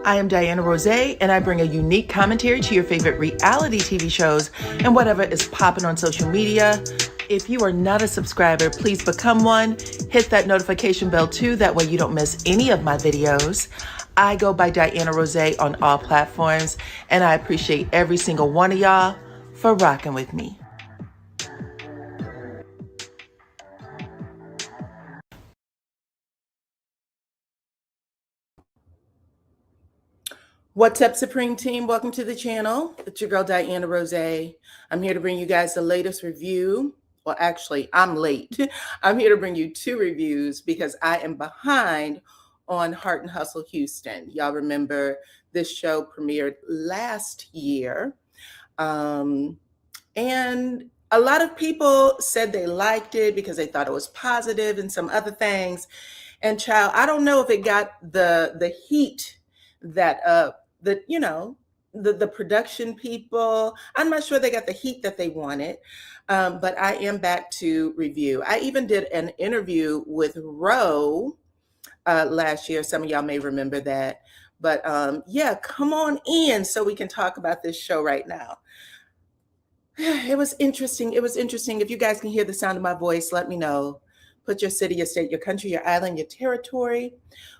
I am DYANAROZAY, and I bring a unique commentary to your favorite reality TV shows and whatever is popping on social media. If you are not a subscriber, please become one. Hit that notification bell too, that way you don't miss any of my videos. I go by DYANAROZAY on all platforms, and I appreciate every single one of y'all for rocking with me. What's up, Supreme Team? Welcome to the channel. It's your girl, DYANAROZAY. I'm here to bring you guys the latest review. Well, actually, I'm late. I'm here to bring you 2 reviews because I am behind on Heart and Hustle Houston. Y'all remember this show premiered last year. And a lot of people said they liked it because they thought it was positive and some other things. And child, I don't know if it got the heat that the production people, I'm not sure they got the heat that they wanted, but I am back to review. I even did an interview with Ro last year. Some of y'all may remember that. But yeah, come on in so we can talk about this show right now. It was interesting. It was interesting. If you guys can hear the sound of my voice, let me know. Put your city, your state, your country, your island, your territory,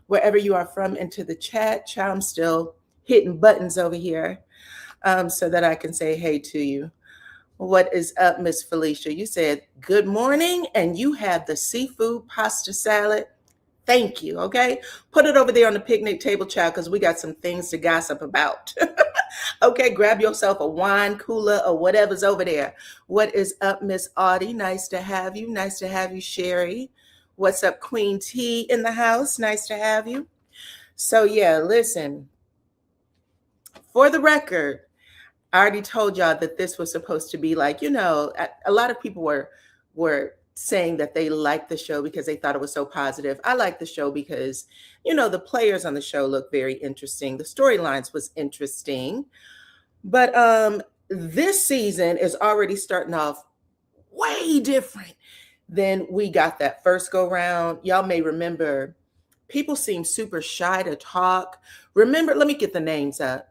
wherever you are from, into the chat. Child, I'm still hitting buttons over here so that I can say hey to you. What is up, Miss Felicia? You said good morning, and you had the seafood pasta salad. Thank you, okay? Put it over there on the picnic table, child, because we got some things to gossip about. Okay, grab yourself a wine cooler or whatever's over there. What is up, Miss Audie? Nice to have you. Nice to have you, Sherry. What's up, Queen T in the house? Nice to have you. So yeah, listen. For the record, I already told y'all that this was supposed to be like, a lot of people were saying that they liked the show because they thought it was so positive. I like the show because, the players on the show look very interesting. The storylines was interesting. But this season is already starting off way different than we got that first go round. Y'all may remember people seem super shy to talk. Remember, let me get the names up.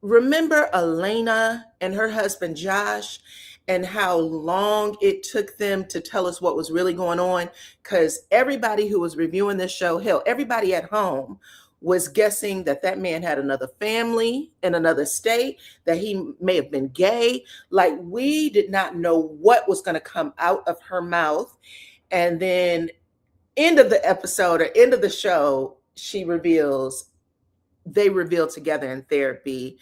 Remember Elena and her husband Josh and how long it took them to tell us what was really going on? Because everybody who was reviewing this show, hell, everybody at home was guessing that that man had another family in another state, that he may have been gay. Like, we did not know what was going to come out of her mouth. And then end of the episode or end of the show, they revealed together in therapy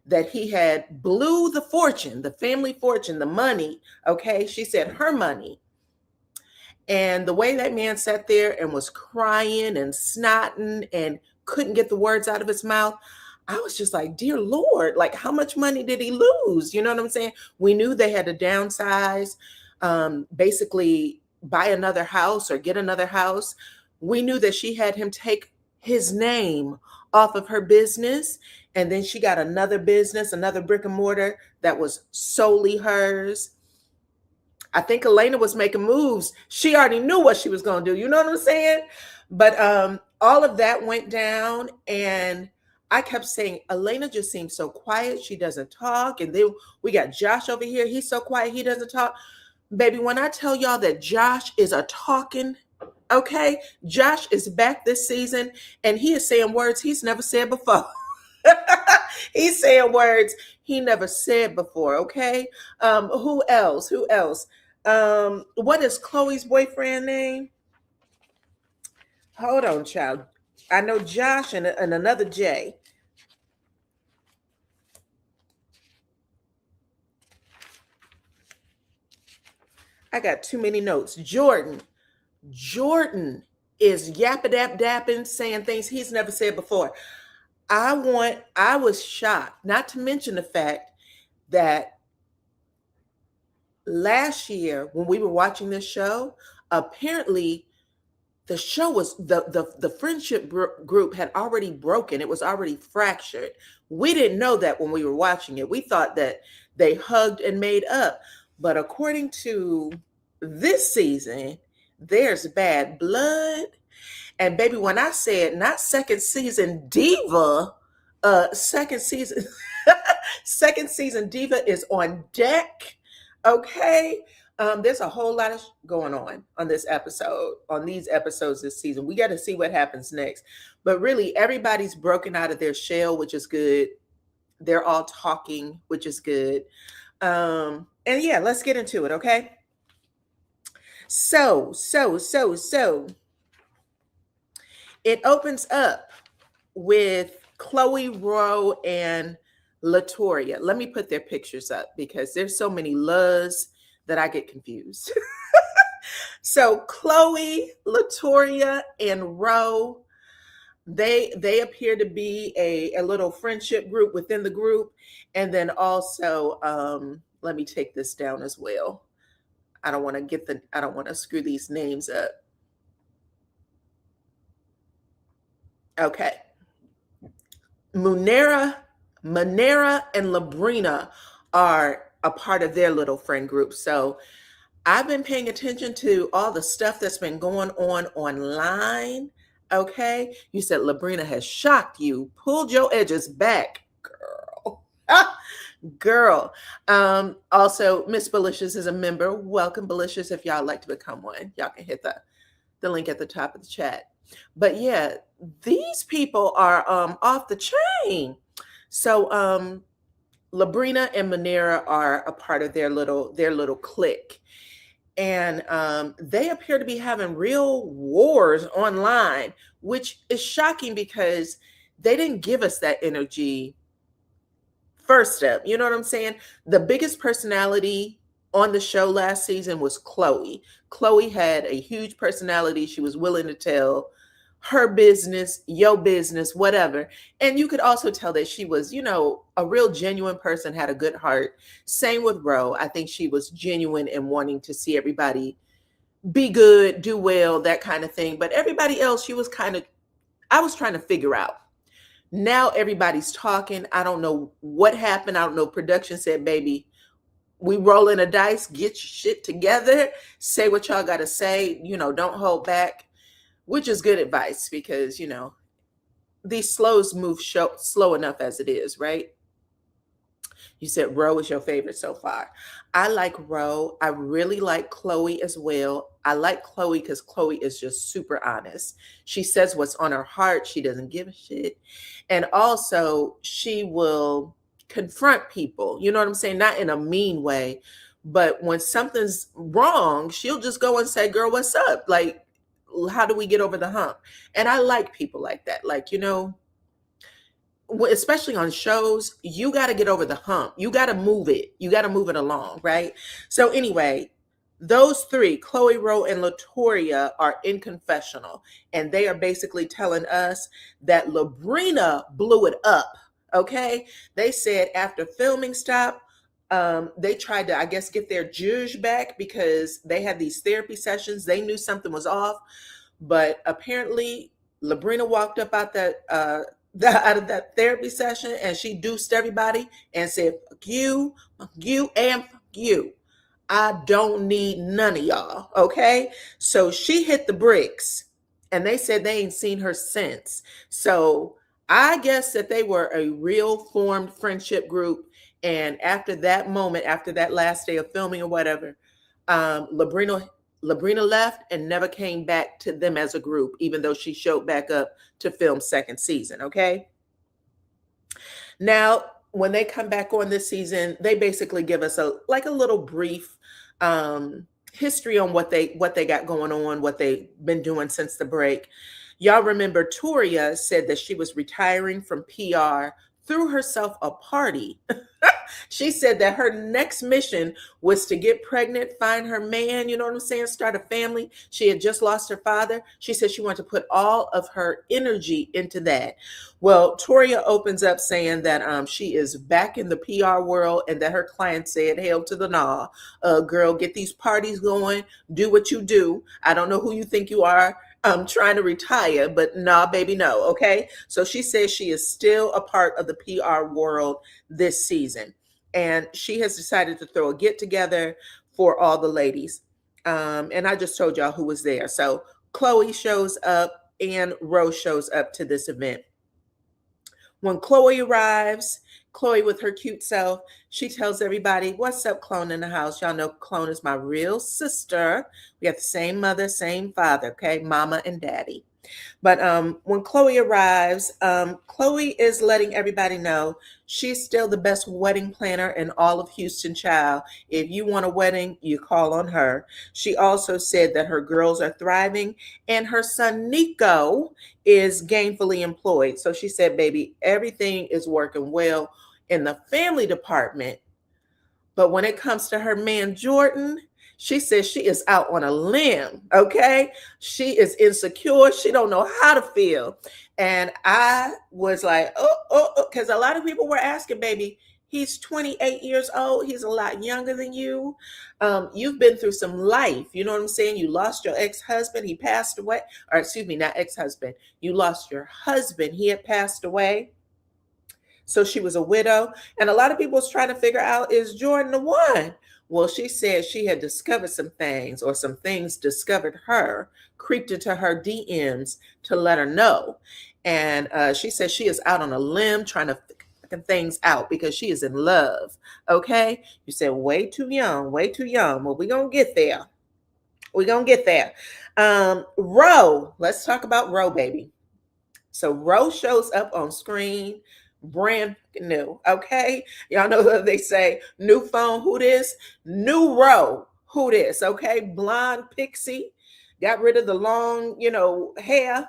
that he had blew the fortune, the family fortune, the money. Okay. She said her money. And the way that man sat there and was crying and snotting and couldn't get the words out of his mouth, I was just like, dear Lord, like, how much money did he lose? You know what I'm saying? We knew they had to downsize, basically buy another house or get another house. We knew that she had him take his name off of her business. And then she got another business, another brick and mortar that was solely hers. I think Elena was making moves. She already knew what she was going to do. You know what I'm saying? But all of that went down. And I kept saying, Elena just seems so quiet. She doesn't talk. And then we got Josh over here. He's so quiet. He doesn't talk. Baby, when I tell y'all that Josh is a talking, okay? Josh is back this season, and he is saying words he's never said before. He's saying words he never said before, okay? Who else? What is Chloe's boyfriend name? Hold on, child. I know Josh and another J. I got too many notes. Jordan is yapping, saying things he's never said before. I was shocked, not to mention the fact that last year when we were watching this show, apparently the show was the friendship group had already broken. It was already fractured. We didn't know that when we were watching it. We thought that they hugged and made up. But according to this season, there's bad blood And baby, when I said not second season diva, second season, second season diva is on deck. Okay. There's a whole lot of going on this episode, on these episodes this season. We got to see what happens next. But really, everybody's broken out of their shell, which is good. They're all talking, which is good. And yeah, let's get into it, okay? So it opens up with Chloe, Ro, and Latoria. Let me put their pictures up because there's so many Luz that I get confused. So Chloe, Latoria, and Ro, they appear to be a little friendship group within the group. And then also, let me take this down as well. I don't want to screw these names up. Okay. Manera and Labrina are a part of their little friend group. So I've been paying attention to all the stuff that's been going on online. Okay. You said Labrina has shocked you, pulled your edges back, girl. Girl. Also, Miss Belicious is a member. Welcome, Belicious. If y'all like to become one, y'all can hit the link at the top of the chat. But yeah, these people are off the chain. So Labrina and Manera are a part of their little clique. And they appear to be having real wars online, which is shocking because they didn't give us that energy first up. You know what I'm saying? The biggest personality on the show last season was Chloe. Chloe had a huge personality. She was willing to tell her business, your business, whatever. And you could also tell that she was, a real genuine person, had a good heart. Same with Ro. I think she was genuine in wanting to see everybody be good, do well, that kind of thing. But everybody else, I was trying to figure out. Now everybody's talking. I don't know what happened. I don't know. Production said, baby, we rolling a dice, get your shit together, say what y'all got to say, don't hold back, which is good advice because, these slows move slow enough as it is, right? You said Ro is your favorite so far. I like Ro. I really like Chloe as well. I like Chloe because Chloe is just super honest. She says what's on her heart. She doesn't give a shit. And also, she will confront people. You know what I'm saying? Not in a mean way, but when something's wrong, she'll just go and say, girl, what's up? Like, how do we get over the hump? And I like people like that. Like, especially on shows, you got to get over the hump. You got to move it. You got to move it along, right? So anyway, those three, Chloe, Ro, and Latoria, are in confessional. And they are basically telling us that Labrina blew it up, okay? They said after filming stopped, they tried to, I guess, get their juge back because they had these therapy sessions. They knew something was off. But apparently, Labrina walked up out of that therapy session and she deuced everybody and said, fuck you, and fuck you. I don't need none of y'all, okay? So she hit the bricks and they said they ain't seen her since. So I guess that they were a real formed friendship group. And after that moment, after that last day of filming or whatever, Labrina left and never came back to them as a group, even though she showed back up to film second season, okay? Now, when they come back on this season, they basically give us a little brief history on what they got going on, what they've been doing since the break. Y'all remember Toria said that she was retiring from PR, threw herself a party. She said that her next mission was to get pregnant, find her man, you know what I'm saying, start a family. She had just lost her father. She said she wanted to put all of her energy into that. Well, Toria opens up saying that she is back in the PR world and that her client said, hail to the nah. Girl, get these parties going. Do what you do. I don't know who you think you are. Trying to retire, but nah, baby, no. Okay. So she says she is still a part of the PR world this season. And she has decided to throw a get together for all the ladies. And I just told y'all who was there. So Chloe shows up. and Rose shows up to this event. When Chloe arrives, Chloe with her cute self, she tells everybody, "What's up, Clone in the house?" Y'all know Clone is my real sister. We have the same mother, same father, okay? Mama and daddy. But when Chloe arrives, Chloe is letting everybody know she's still the best wedding planner in all of Houston, child. If you want a wedding, you call on her. She also said that her girls are thriving and her son Nico is gainfully employed. So she said, baby, everything is working well in the family department. But when it comes to her man, Jordan, she says she is out on a limb, okay? She is insecure. She don't know how to feel. And I was like, because a lot of people were asking, baby, he's 28 years old. He's a lot younger than you. You've been through some life. You know what I'm saying? You lost your ex-husband. He passed away. Or excuse me, not ex-husband. You lost your husband. He had passed away. So she was a widow. And a lot of people was trying to figure out, is Jordan the one? Well, she said she had discovered some things, or some things discovered her, creeped into her DMs to let her know. And she said she is out on a limb trying to figure things out because she is in love. Okay. You said way too young, way too young. Well, we're going to get there. We're going to get there. Ro, let's talk about Ro, baby. So Ro shows up on screen, brand new. Okay. Y'all know that they say new phone, who this? New Ro, who this? Okay. Blonde pixie, got rid of the long, hair.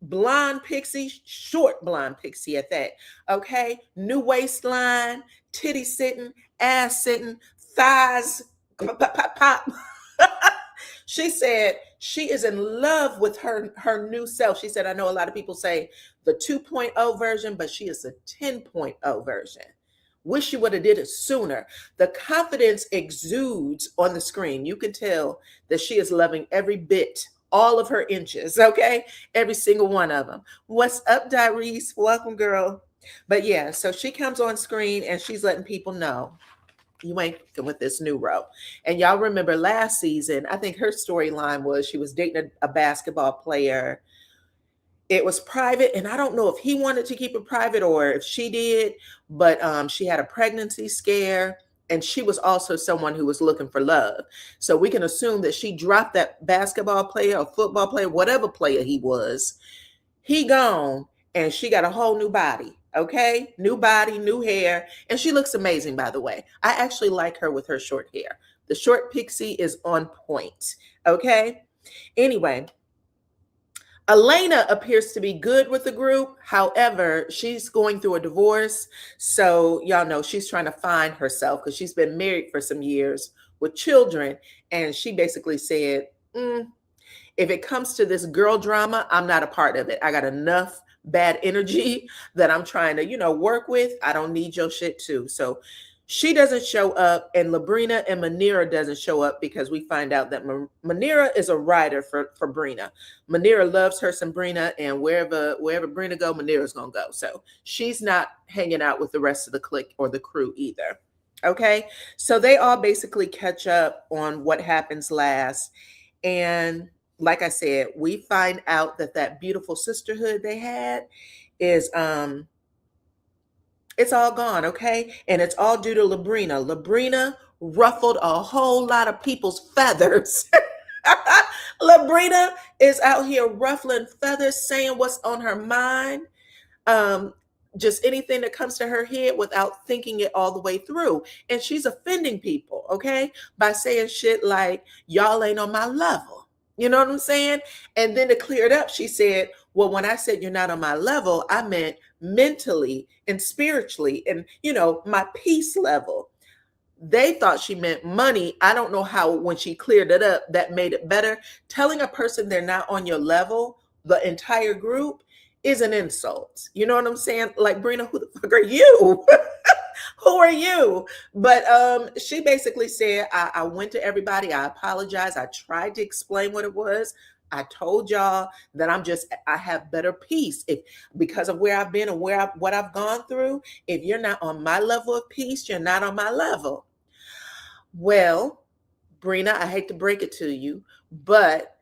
Blonde pixie, short blonde pixie at that. Okay. New waistline, titty sitting, ass sitting, thighs pop, pop, pop, pop. She said she is in love with her new self. She said, I know a lot of people say the 2.0 version, but she is a 10.0 version. Wish she would have did it sooner. The confidence exudes on the screen. You can tell that she is loving every bit, all of her inches, okay? Every single one of them. What's up, Dyrese? Welcome, girl. But yeah, so she comes on screen and she's letting people know, you ain't with this new Ro. And y'all remember last season, I think her storyline was she was dating a basketball player. It was private, and I don't know if he wanted to keep it private or if she did, but she had a pregnancy scare, and she was also someone who was looking for love. So we can assume that she dropped that basketball player or football player, whatever player he was. He gone, and she got a whole new body. Okay, new body, new hair, and she looks amazing, by the way. I actually like her with her short hair. The short pixie is on point. Okay, anyway, Elena appears to be good with the group. However, she's going through a divorce, so y'all know she's trying to find herself because she's been married for some years with children, and she basically said, if it comes to this girl drama, I'm not a part of it. I got enough bad energy that I'm trying to, work with. I don't need your shit too. So she doesn't show up, and Labrina and Manira doesn't show up because we find out that Manira is a rider for Brina. Manira loves her some Brina, and wherever Brina go, Manira's gonna go. So she's not hanging out with the rest of the clique or the crew either. Okay, so they all basically catch up on what happens last, and like I said, we find out that beautiful sisterhood they had is it's all gone, okay? And it's all due to Labrina. Labrina ruffled a whole lot of people's feathers. Labrina is out here ruffling feathers, saying what's on her mind. Just anything that comes to her head without thinking it all the way through. And she's offending people, okay? By saying shit like, y'all ain't on my level. You know what I'm saying? And then to clear it up, she said, well, when I said you're not on my level, I meant mentally and spiritually and, my peace level. They thought she meant money. I don't know how, when she cleared it up, that made it better. Telling a person they're not on your level, the entire group, is an insult. You know what I'm saying? Like, Brina, who the fuck are you? Who are you? But she basically said, I went to everybody. I apologize. I tried to explain what it was. I told y'all that I have better peace because of where I've been and what I've gone through. If you're not on my level of peace, you're not on my level. Well, Brina, I hate to break it to you, but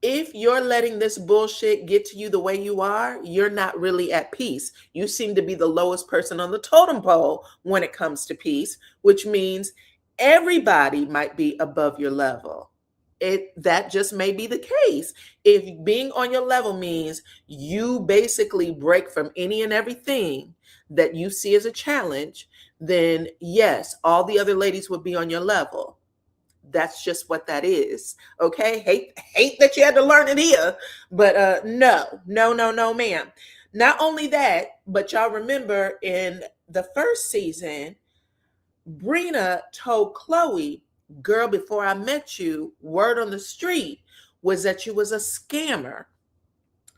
if you're letting this bullshit get to you the way you are, you're not really at peace. You seem to be the lowest person on the totem pole when it comes to peace, which means everybody might be above your level. That just may be the case. If being on your level means you basically break from any and everything that you see as a challenge, then yes, all the other ladies would be on your level. That's just what that is. Okay. Hate that you had to learn it here. But no, ma'am. Not only that, but y'all remember in the first season, Brina told Chloe, girl, before I met you, word on the street was that you was a scammer.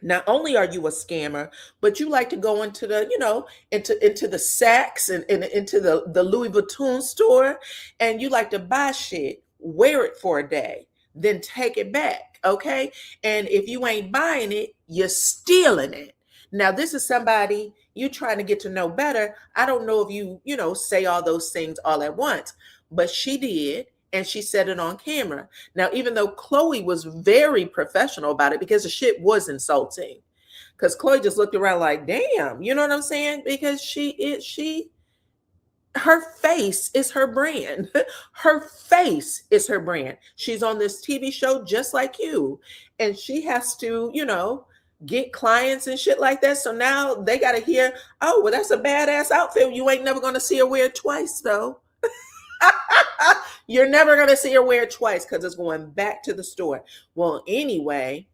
Not only are you a scammer, but you like to go into the, into the Saks and into the Louis Vuitton store, and you like to buy shit, wear it for a day, then take it back. Okay. And if you ain't buying it, you're stealing it. Now, this is somebody you trying to get to know better. I don't know if you, say all those things all at once, but she did. And she said it on camera. Now, even though Chloe was very professional about it, because the shit was insulting, because Chloe just looked around like, damn, you know what I'm saying? Because her face is her brand. Her face is her brand. She's on this TV show just like you. And she has to, get clients and shit like that. So now they got to hear, oh, well, that's a badass outfit. You ain't never going to see her wear it twice, though. You're never going to see her wear it twice because it's going back to the store. Well, anyway,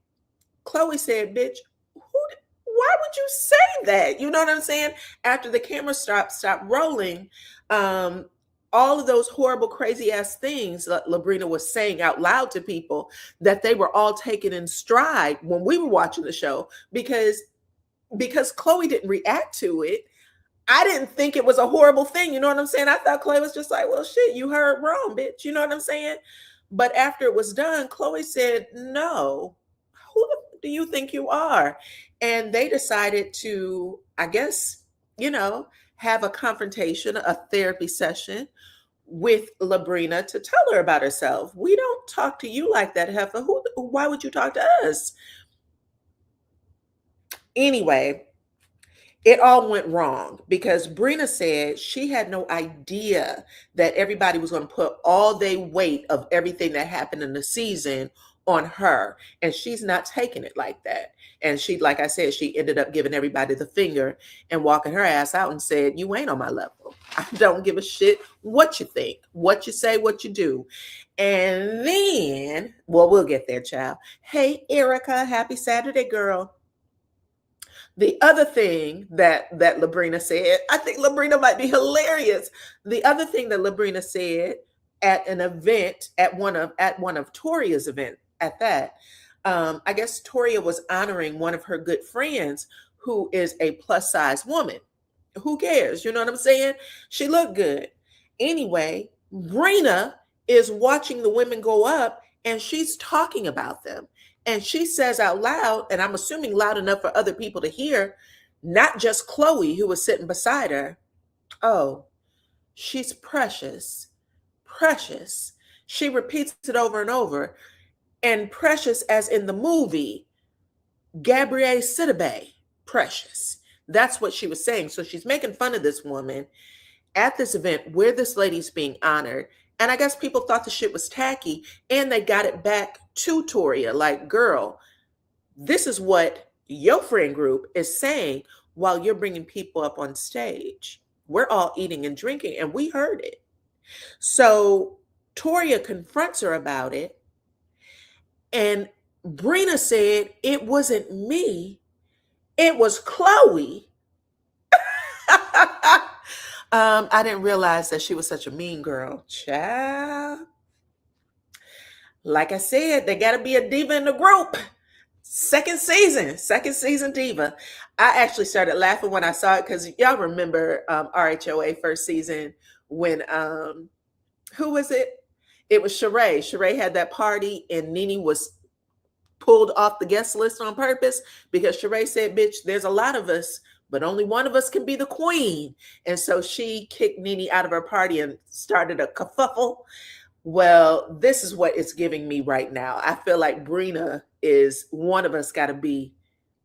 Chloe said, bitch, why would you say that? You know what I'm saying? After the camera stopped rolling, all of those horrible, crazy ass things that Labrina was saying out loud to people, that they were all taken in stride when we were watching the show, because Chloe didn't react to it. I didn't think it was a horrible thing. You know what I'm saying? I thought Chloe was just like, well, shit, you heard wrong, bitch. You know what I'm saying? But after it was done, Chloe said, no, who do you think you are? And they decided to, I guess, have a confrontation, a therapy session with Labrina to tell her about herself. We don't talk to you like that, heifer. Why would you talk to us? Anyway, it all went wrong because Brina said she had no idea that everybody was going to put all their weight of everything that happened in the season on her. And she's not taking it like that. And she, like I said, she ended up giving everybody the finger and walking her ass out and said, you ain't on my level. I don't give a shit what you think, what you say, what you do. And then, well, we'll get there, child. Hey, Erica, happy Saturday, girl. The other thing that Labrina said, I think Labrina might be hilarious. The other thing that Labrina said at an event, at one of Toria's event at that, I guess Toria was honoring one of her good friends who is a plus size woman. Who cares? You know what I'm saying? She looked good. Anyway, Brina is watching the women go up and she's talking about them. And she says out loud, and I'm assuming loud enough for other people to hear, not just Chloe, who was sitting beside her. Oh, she's precious, precious. She repeats it over and over. And precious as in the movie, Gabrielle Sidibe, precious. That's what she was saying. So she's making fun of this woman at this event where this lady's being honored. And I guess people thought the shit was tacky, and they got it back to Toria. Like, girl, this is what your friend group is saying while you're bringing people up on stage. We're all eating and drinking, and we heard it. So Toria confronts her about it. And Brina said, it wasn't me. It was Chloe. I didn't realize that she was such a mean girl. Child. Like I said, they got to be a diva in the group. Second season diva. I actually started laughing when I saw it because y'all remember RHOA first season when, who was it? It was Sheree. Sheree had that party and Nene was pulled off the guest list on purpose because Sheree said, bitch, there's a lot of us, but only one of us can be the queen. And so she kicked Nene out of her party and started a kerfuffle. Well, this is what it's giving me right now. I feel like Brina is one of us got to be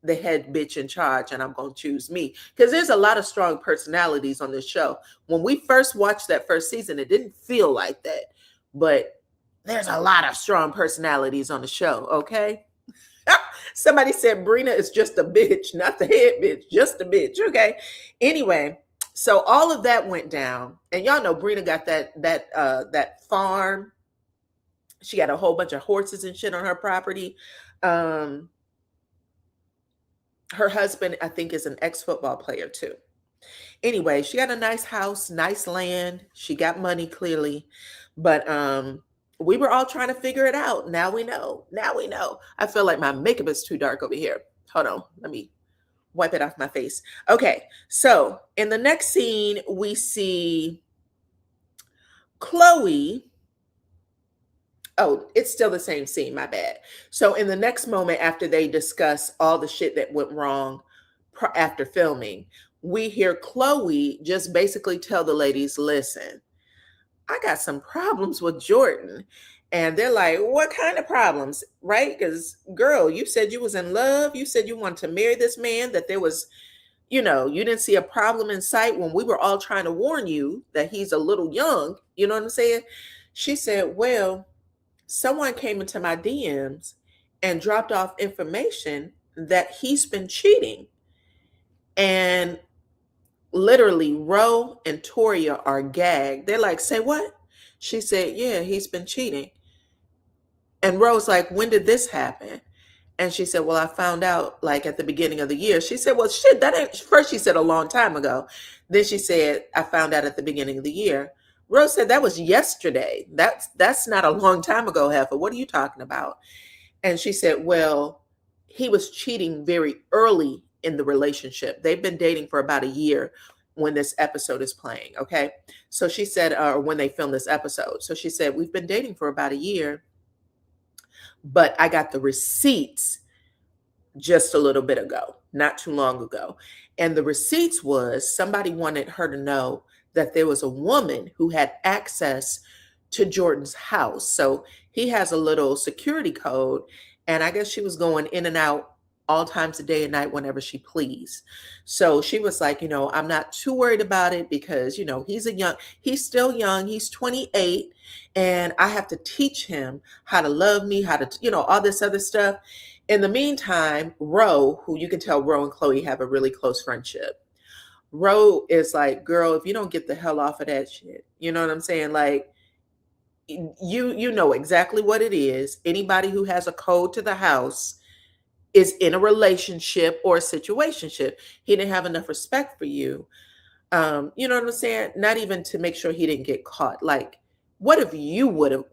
the head bitch in charge, and I'm going to choose me. Because there's a lot of strong personalities on this show. When we first watched that first season, it didn't feel like that. But there's a lot of strong personalities on the show, okay? Somebody said Brina is just a bitch, not the head bitch, just a bitch, okay? Anyway, so all of that went down. And y'all know Brina got that farm. She got a whole bunch of horses and shit on her property. Her husband, I think, is an ex-football player too. Anyway, she got a nice house, nice land. She got money clearly. But we were all trying to figure it out. Now we know. Now we know. I feel like my makeup is too dark over here. Hold on. Let me wipe it off my face. Okay. So in the next scene, we see Chloe. Oh, it's still the same scene. My bad. So in the next moment, after they discuss all the shit that went wrong after filming, we hear Chloe just basically tell the ladies, listen, I got some problems with Jordan. And they're like, what kind of problems? Right? Because, girl, you said you was in love. You said you wanted to marry this man, that there was, you didn't see a problem in sight when we were all trying to warn you that he's a little young. You know what I'm saying? She said, well, someone came into my DMs and dropped off information that he's been cheating. And literally, Ro and Toria are gagged. They're like, say what? She said, yeah, he's been cheating. And Ro's like, when did this happen? And she said, well, I found out like at the beginning of the year. She said, well, shit, that ain't, first she said a long time ago. Then she said, I found out at the beginning of the year. Ro said, that was yesterday. That's not a long time ago, Heifer. What are you talking about? And she said, well, he was cheating very early in the relationship. They've been dating for about a year when this episode is playing. Okay. So she said, or when they filmed this episode. So she said, we've been dating for about a year, but I got the receipts just a little bit ago, not too long ago. And the receipts was somebody wanted her to know that there was a woman who had access to Jordan's house. So he has a little security code. And I guess she was going in and out all times of day and night whenever she pleased. So she was like, I'm not too worried about it because, he's still young. He's 28 and I have to teach him how to love me, how to, all this other stuff. In the meantime, Ro, who you can tell Ro and Chloe have a really close friendship. Ro is like, girl, if you don't get the hell off of that shit, you know what I'm saying? Like, you know exactly what it is. Anybody who has a code to the house is in a relationship or a situationship. He didn't have enough respect for you. You know what I'm saying? Not even to make sure he didn't get caught. Like, what if you would have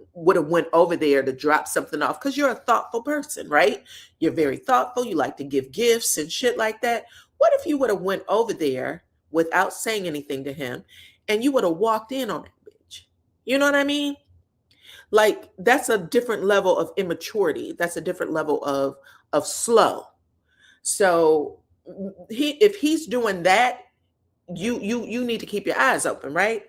went over there to drop something off? Because you're a thoughtful person, right? You're very thoughtful. You like to give gifts and shit like that. What if you would have went over there without saying anything to him and you would have walked in on that bitch? You know what I mean? Like, that's a different level of immaturity. That's a different level of slow. So if he's doing that, you need to keep your eyes open, right?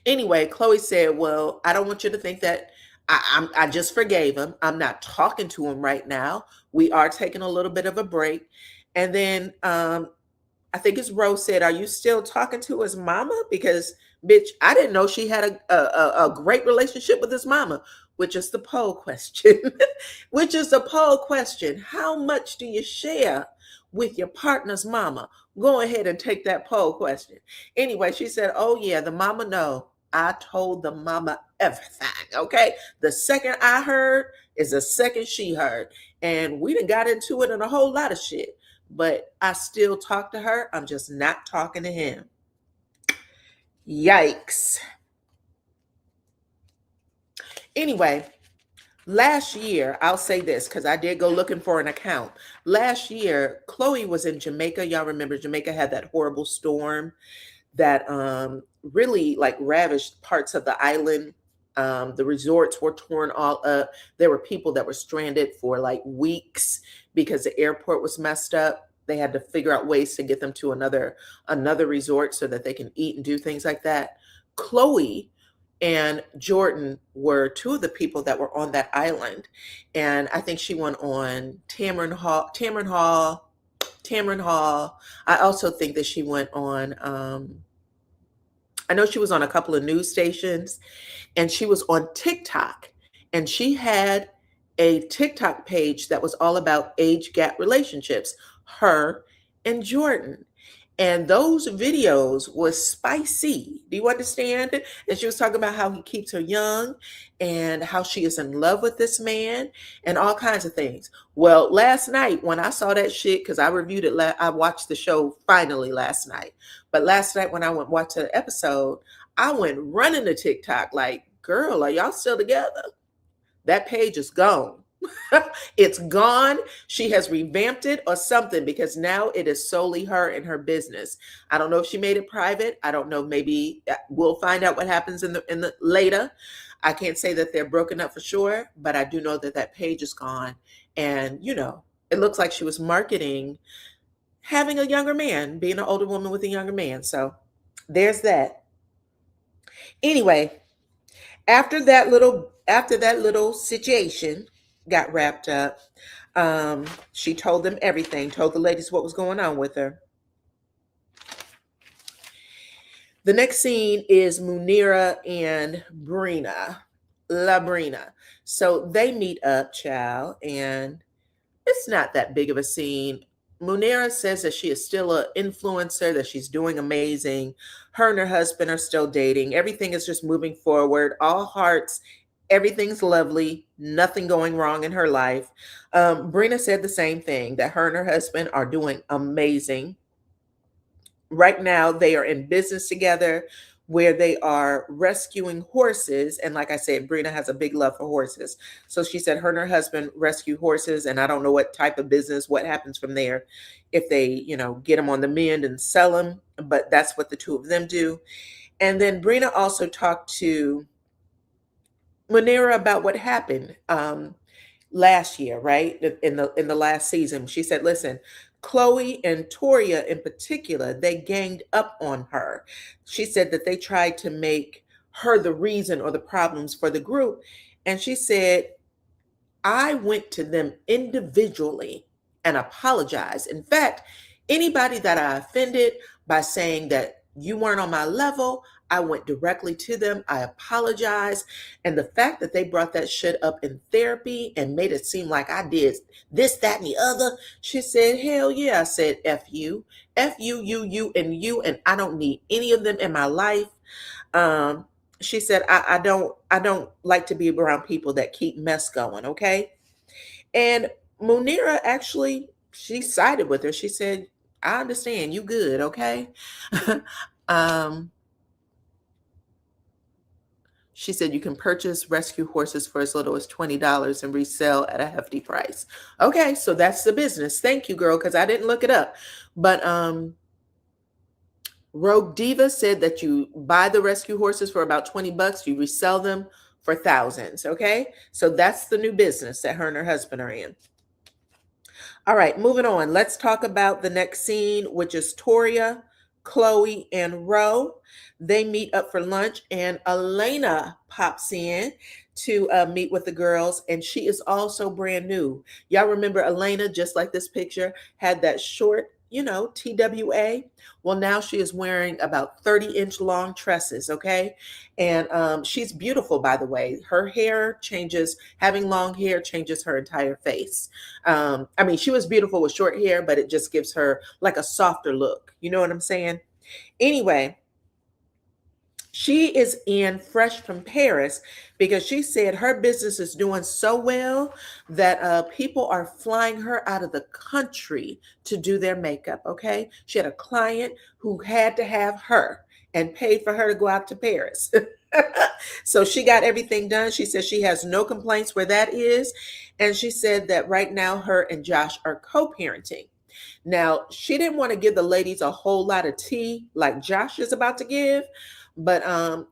Anyway, Chloe said, well, I don't want you to think that I just forgave him. I'm not talking to him right now. We are taking a little bit of a break. And then I think it's Rose said, are you still talking to his mama? Because, bitch, I didn't know she had a great relationship with his mama, which is the poll question. Which is the poll question. How much do you share with your partner's mama? Go ahead and take that poll question. Anyway, she said, oh, yeah, the mama know. I told the mama everything, okay? The second I heard is the second she heard. And we done got into it and a whole lot of shit. But I still talk to her. I'm just not talking to him. Yikes. Anyway, last year, I'll say this because I did go looking for an account. Last year, Chloe was in Jamaica. Y'all remember Jamaica had that horrible storm that really like ravaged parts of the island. The resorts were torn all up. There were people that were stranded for like weeks because the airport was messed up. They had to figure out ways to get them to another resort so that they can eat and do things like that. Chloe and Jordan were two of the people that were on that island. And I think she went on Tamron Hall. I also think that she went on, I know she was on a couple of news stations, and she was on TikTok. And she had a TikTok page that was all about age gap relationships, her and Jordan. And those videos was spicy. Do you understand? And she was talking about how he keeps her young and how she is in love with this man and all kinds of things. Well, last night when I saw that shit, because I reviewed it, I watched the show finally last night. But last night when I went watch the episode, I went running to TikTok like, girl, are y'all still together? That page is gone. It's gone. She has revamped it or something, because now it is solely her and her business. I don't know if she made it private. I don't know. Maybe we'll find out what happens in the later. I can't say that they're broken up for sure, but I do know that that page is gone. And, you know, it looks like she was marketing having a younger man, being an older woman with a younger man. So there's that. Anyway, after that little situation got wrapped up, she told them everything, told the ladies what was going on with her. The next scene is Munira and Brina. So they meet up, child, and it's not that big of a scene. Munira says that she is still an influencer, that she's doing amazing. Her and her husband are still dating. Everything is just moving forward. All hearts. Everything's lovely. Nothing going wrong in her life. Brina said the same thing, that her and her husband are doing amazing. Right now, they are in business together where they are rescuing horses. And like I said, Brina has a big love for horses. So she said her and her husband rescue horses. And I don't know what type of business, what happens from there, if they, you know, get them on the mend and sell them. But that's what the two of them do. And then Brina also talked to Munira about what happened last year, right? In the last season. She said, listen, Chloe and Toria in particular, they ganged up on her. She said that they tried to make her the reason or the problems for the group. And she said, I went to them individually and apologized. In fact, anybody that I offended by saying that you weren't on my level, I went directly to them. I apologized. And the fact that they brought that shit up in therapy and made it seem like I did this, that, and the other, she said, hell yeah. I said, F you, you, and I don't need any of them in my life. She said, I don't like to be around people that keep mess going, okay? And Munira actually, she sided with her. She said, I understand, you good, okay? She said you can purchase rescue horses for as little as $20 and resell at a hefty price. Okay, so that's the business. Thank you, girl, because I didn't look it up. But Rogue Diva said that you buy the rescue horses for about $20, you resell them for thousands. Okay, so that's the new business that her and her husband are in. All right, moving on. Let's talk about the next scene, which is Toria, Chloe, and Ro. They meet up for lunch, and Elena pops in to meet with the girls, and she is also brand new. Y'all remember Elena, just like this picture, had that short, you know, TWA. Well, now she is wearing about 30-inch long tresses, okay? And she's beautiful, by the way. Her hair changes, having long hair changes her entire face. I mean, she was beautiful with short hair, but it just gives her like a softer look. You know what I'm saying? Anyway, she is in fresh from Paris because she said her business is doing so well that people are flying her out of the country to do their makeup, okay? She had a client who had to have her and paid for her to go out to Paris. So she got everything done. She said she has no complaints where that is. And she said that right now her and Josh are co-parenting. Now, she didn't want to give the ladies a whole lot of tea like Josh is about to give, but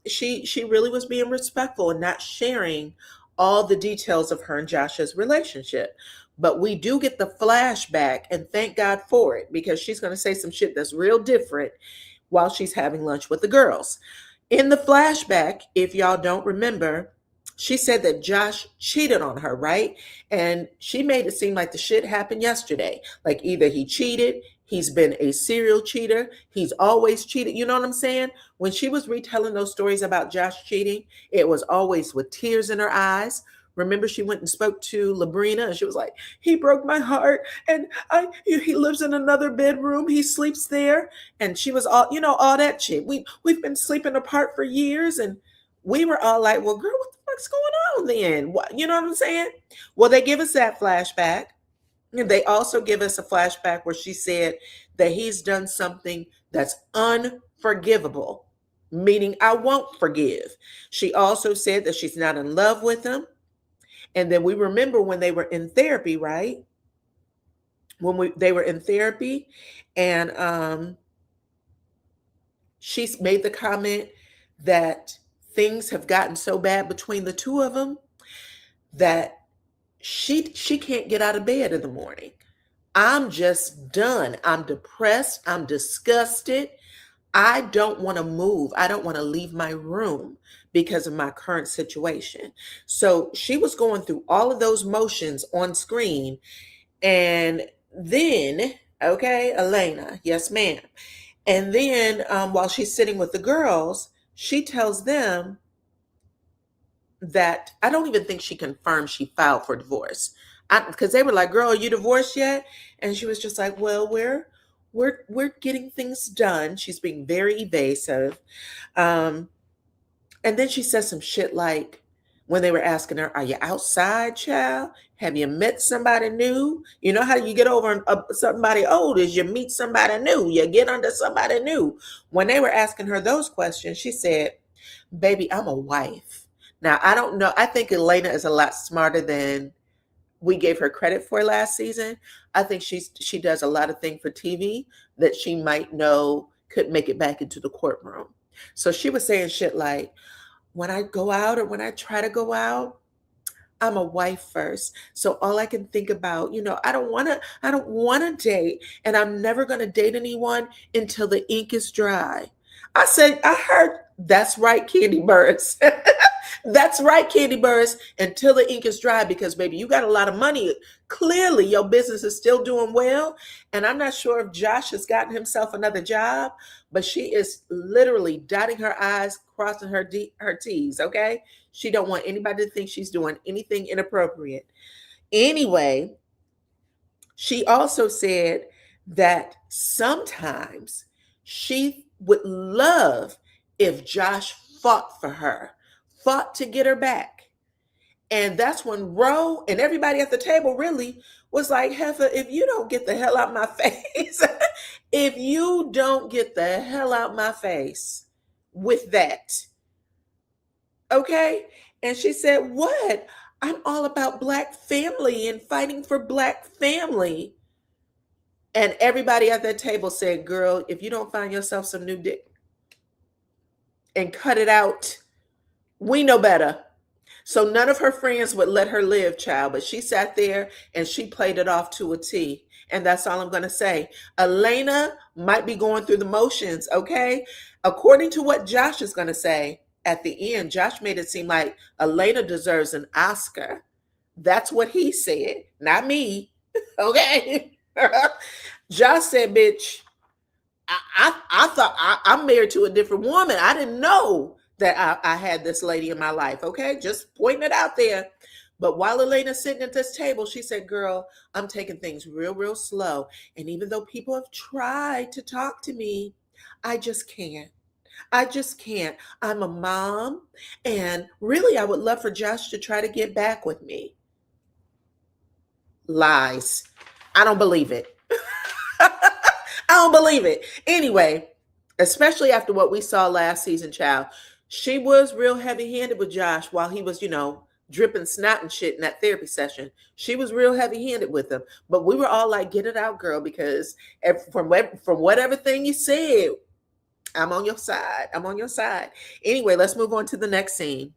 she really was being respectful and not sharing all the details of her and Josh's relationship. But we do get the flashback, and thank God for it, because she's going to say some shit that's real different while she's having lunch with the girls. In the flashback, if y'all don't remember, she said that Josh cheated on her, right? And she made it seem like the shit happened yesterday. Like either he cheated, he's been a serial cheater, he's always cheated. You know what I'm saying? When she was retelling those stories about Josh cheating, it was always with tears in her eyes. Remember, she went and spoke to Labrina and she was like, he broke my heart and he lives in another bedroom. He sleeps there. And she was all, all that shit. We've been sleeping apart for years. And we were all like, well, girl, what the fuck's going on then? What, you know what I'm saying? Well, they give us that flashback. And they also give us a flashback where she said that he's done something that's unforgivable, meaning I won't forgive. She also said that she's not in love with him. And then we remember when they were in therapy, right? They were in therapy, and she made the comment that things have gotten so bad between the two of them that she can't get out of bed in the morning. I'm just done. I'm depressed. I'm disgusted. I don't want to move. I don't want to leave my room because of my current situation. So she was going through all of those motions on screen. And then, okay, Elena, yes, ma'am. And then while she's sitting with the girls, she tells them that I don't even think she confirmed she filed for divorce. Because they were like, girl, are you divorced yet? And she was just like, well, we're getting things done. She's being very evasive. And then she says some shit like, when they were asking her, are you outside, child? Have you met somebody new? You know how you get over somebody old is you meet somebody new. You get under somebody new. When they were asking her those questions, she said, baby, I'm a wife. Now, I don't know. I think Elena is a lot smarter than we gave her credit for last season. I think she does a lot of things for TV that she might know could make it back into the courtroom. So she was saying shit like, when I go out or when I try to go out, I'm a wife first. So all I can think about, I don't want to date, and I'm never going to date anyone until the ink is dry. I heard, that's right, Candy Birds. That's right, Candy Birds, until the ink is dry, because baby, you got a lot of money. Clearly your business is still doing well. And I'm not sure if Josh has gotten himself another job, but she is literally dotting her I's, crossing her T's, okay? She don't want anybody to think she's doing anything inappropriate. Anyway, she also said that sometimes she would love if Josh fought for her, fought to get her back. And that's when Ro and everybody at the table really was like, Heifer, if you don't get the hell out my face, if you don't get the hell out my face with that, okay? And she said, what? I'm all about Black family and fighting for Black family. And everybody at that table said, girl, if you don't find yourself some new dick and cut it out, we know better. So none of her friends would let her live, child, but she sat there and she played it off to a T. And that's all I'm going to say. Elena might be going through the motions, okay? According to what Josh is going to say at the end, Josh made it seem like Elena deserves an Oscar. That's what he said, not me, okay? Josh said, bitch, I thought I'm married to a different woman. I didn't know that I had this lady in my life, okay? Just pointing it out there. But while Elena's sitting at this table, she said, girl, I'm taking things real, real slow. And even though people have tried to talk to me, I just can't. I just can't. I'm a mom. And really, I would love for Josh to try to get back with me. Lies. I don't believe it. I don't believe it. Anyway, especially after what we saw last season, child, she was real heavy-handed with Josh while he was, dripping snot and shit in that therapy session. She was real heavy-handed with him. But we were all like, get it out, girl, because from whatever thing you said, I'm on your side. I'm on your side. Anyway, let's move on to the next scene.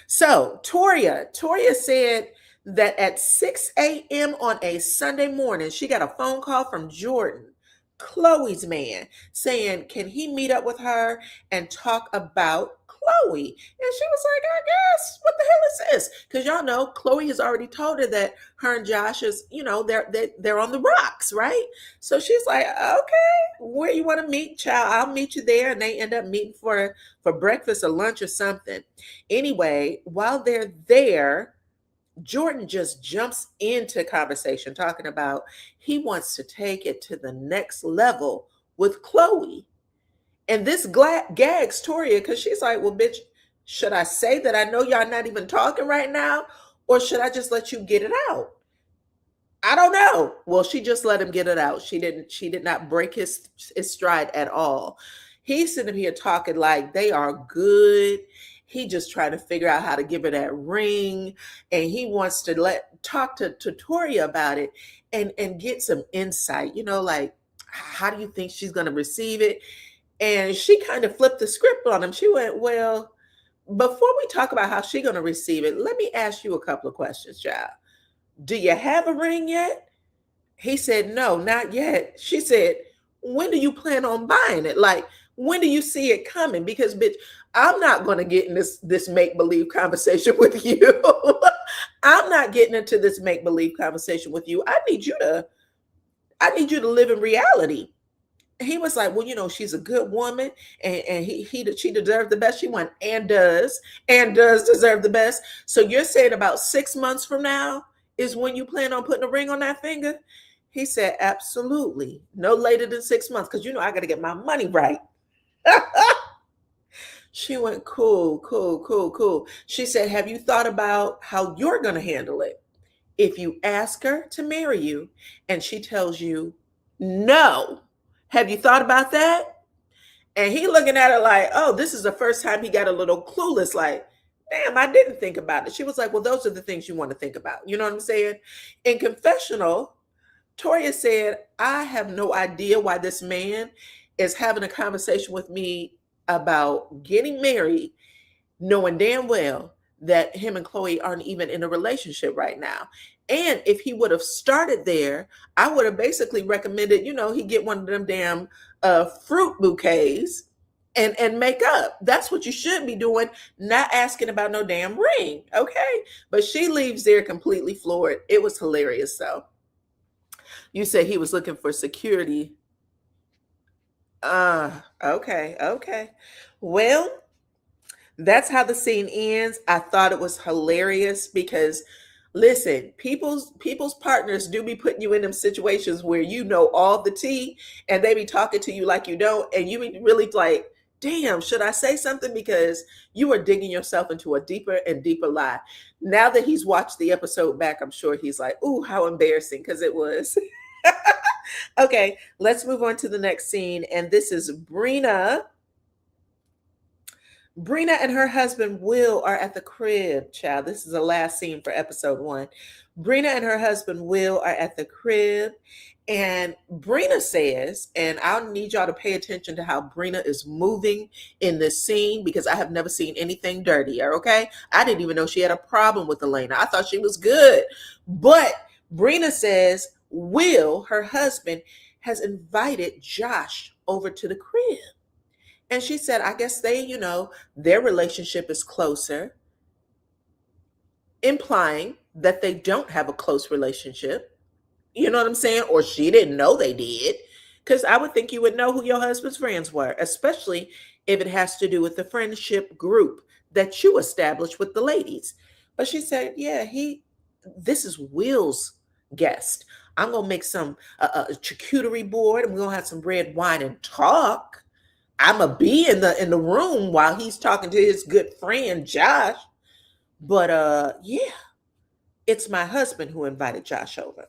So Toria said that at 6 a.m. on a Sunday morning, she got a phone call from Jordan Chloe's man, saying, can he meet up with her and talk about Chloe? And she was like, I guess, what the hell is this? Because y'all know Chloe has already told her that her and Josh is, they're on the rocks, right? So she's like, okay, where you want to meet, child? I'll meet you there. And they end up meeting for breakfast or lunch or something. Anyway, while they're there, Jordan just jumps into conversation talking about he wants to take it to the next level with Chloe. And this gags Toria because she's like, well, bitch, should I say that I know y'all not even talking right now? Or should I just let you get it out? I don't know. Well, she just let him get it out. She did not break his stride at all. He's sitting here talking like they are good. He just trying to figure out how to give her that ring. And he wants to talk to Toria about it and get some insight, like, how do you think she's going to receive it? And she kind of flipped the script on him. She went, well, before we talk about how she's going to receive it, let me ask you a couple of questions, child. Do you have a ring yet? He said, no, not yet. She said, when do you plan on buying it? Like, when do you see it coming? Because, bitch, I'm not going to get in this make-believe conversation with you. I'm not getting into this make-believe conversation with you. I need you to live in reality. He was like, well, she's a good woman and she deserved the best. She went and does deserve the best. So you're saying about 6 months from now is when you plan on putting a ring on that finger? He said, absolutely. No later than 6 months. Cause I got to get my money right. She went, cool. She said, have you thought about how you're going to handle it? If you ask her to marry you and she tells you no, have you thought about that? And he looking at her like, oh, this is the first time he got a little clueless, like, damn, I didn't think about it. She was like, well, those are the things you want to think about. You know what I'm saying? In confessional, Toria said, I have no idea why this man is having a conversation with me about getting married, knowing damn well that him and Chloe aren't even in a relationship right now. And if he would have started there, I would have basically recommended, he get one of them damn fruit bouquets and make up. That's what you should be doing, not asking about no damn ring. Okay. But she leaves there completely floored. It was hilarious though. You said he was looking for security. Okay. Well, that's how the scene ends. I thought it was hilarious because listen, people's partners do be putting you in them situations where you know all the tea and they be talking to you like you don't, and you be really like, damn, should I say something? Because you are digging yourself into a deeper and deeper lie. Now that he's watched the episode back, I'm sure he's like, ooh, how embarrassing, because it was. Okay, let's move on to the next scene. And this is Brina. Brina and her husband Will are at the crib, child. This is the last scene for episode 1. Brina and her husband Will are at the crib. And Brina says, and I'll need y'all to pay attention to how Brina is moving in this scene because I have never seen anything dirtier, okay? I didn't even know she had a problem with Elena. I thought she was good. But Brina says Will, her husband, has invited Josh over to the crib. And she said, I guess they, their relationship is closer, implying that they don't have a close relationship. You know what I'm saying? Or she didn't know they did. Because I would think you would know who your husband's friends were, especially if it has to do with the friendship group that you established with the ladies. But she said, yeah, this is Will's guest. I'm going to make some charcuterie board and we're going to have some red wine and talk. I'm going to be in the room while he's talking to his good friend, Josh. But yeah, it's my husband who invited Josh over.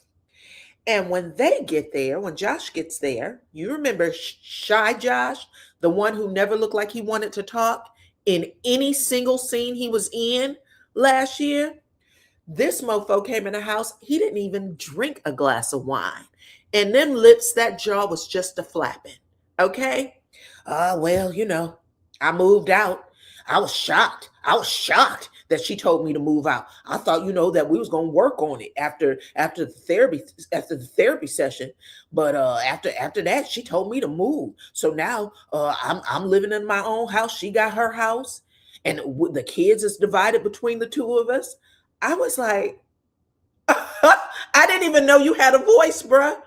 And when they get there, when Josh gets there, you remember Shy Josh, the one who never looked like he wanted to talk in any single scene he was in last year? This mofo came in the house. He didn't even drink a glass of wine. And them lips, that jaw was just a flapping. Okay? Well, I moved out. I was shocked that she told me to move out. I thought, that we was gonna work on it after the therapy session. But after that, she told me to move. So now I'm living in my own house. She got her house, and the kids is divided between the two of us. I was like, I didn't even know you had a voice, bruh.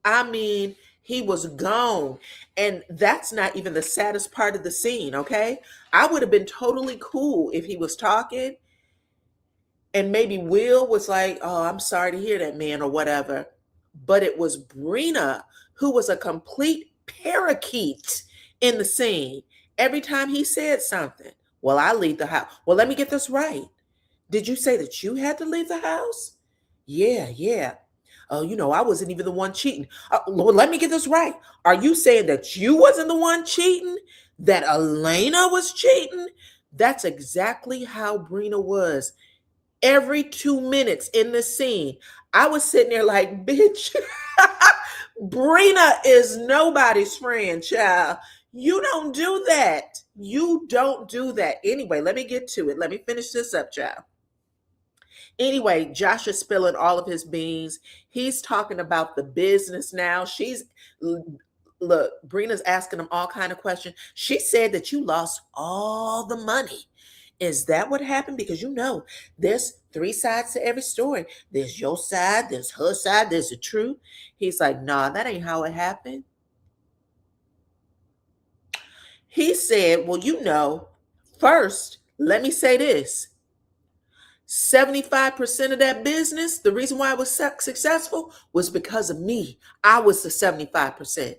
I mean, he was gone. And that's not even the saddest part of the scene, okay? I would have been totally cool if he was talking and maybe Will was like, oh, I'm sorry to hear that, man, or whatever. But it was Brina who was a complete parakeet in the scene. Every time he said something, well, I leave the house. Well, let me get this right. Did you say that you had to leave the house? Yeah. Oh, I wasn't even the one cheating. Well, let me get this right. Are you saying that you wasn't the one cheating? That Elena was cheating? That's exactly how Brina was. Every 2 minutes in the scene, I was sitting there like, bitch, Brina is nobody's friend, child. You don't do that. You don't do that. Anyway, let me get to it. Let me finish this up, child. Anyway, Josh is spilling all of his beans. He's talking about the business now. Look, Brina's asking him all kind of questions. She said that you lost all the money. Is that what happened? Because there's three sides to every story. There's your side, there's her side, there's the truth. He's like, nah, that ain't how it happened. He said, well, first, let me say this. 75% of that business, the reason why I was successful was because of me. I was the 75%.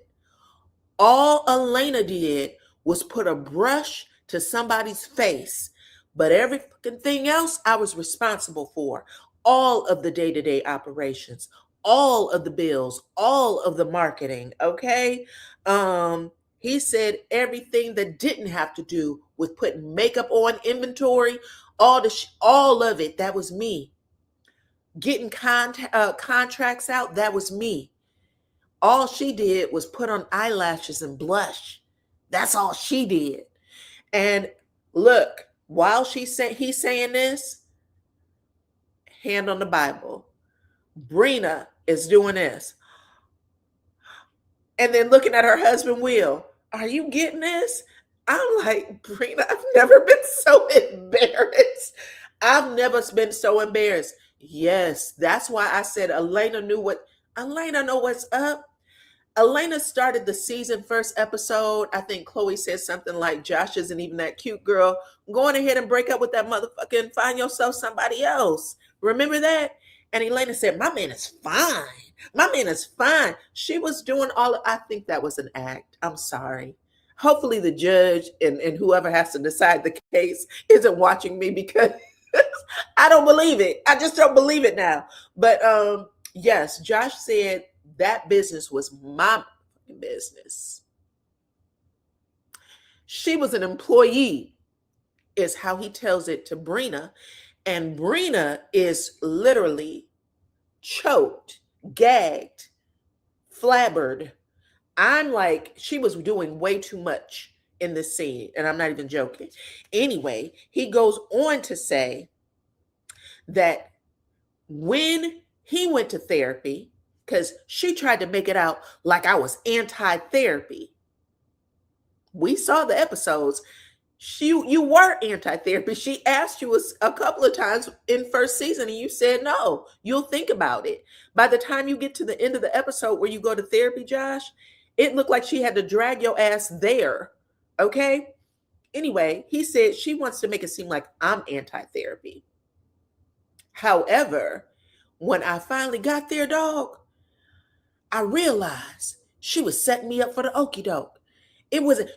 All Elena did was put a brush to somebody's face, but everything else I was responsible for. All of the day-to-day operations, all of the bills, all of the marketing, okay? He said everything that didn't have to do with putting makeup on inventory, all of it, that was me. Getting contracts out, that was me. All she did was put on eyelashes and blush. That's all she did. And look, while he's saying this, hand on the Bible, Brina is doing this. And then looking at her husband, Will, are you getting this? I'm like, Brina, I've never been so embarrassed. I've never been so embarrassed. Yes, that's why I said Elena know what's up. Elena started the season first episode. I think Chloe said something like, Josh isn't even that cute, girl. Go on ahead and break up with that motherfucker and find yourself somebody else. Remember that? And Elena said, my man is fine. My man is fine. She was doing I think that was an act. I'm sorry. Hopefully the judge and whoever has to decide the case isn't watching me because I don't believe it. I just don't believe it now. But yes, Josh said that business was my business. She was an employee, is how he tells it to Brina. And Brina is literally choked, gagged, flabbered. I'm like, she was doing way too much in this scene, and I'm not even joking. Anyway, he goes on to say that when he went to therapy, because she tried to make it out like I was anti-therapy. We saw the episodes. You were anti-therapy. She asked you a couple of times in first season and you said no. You'll think about it. By the time you get to the end of the episode where you go to therapy, Josh, it looked like she had to drag your ass there. Okay? Anyway, he said she wants to make it seem like I'm anti-therapy. However, when I finally got there, dog, I realized she was setting me up for the okie doke.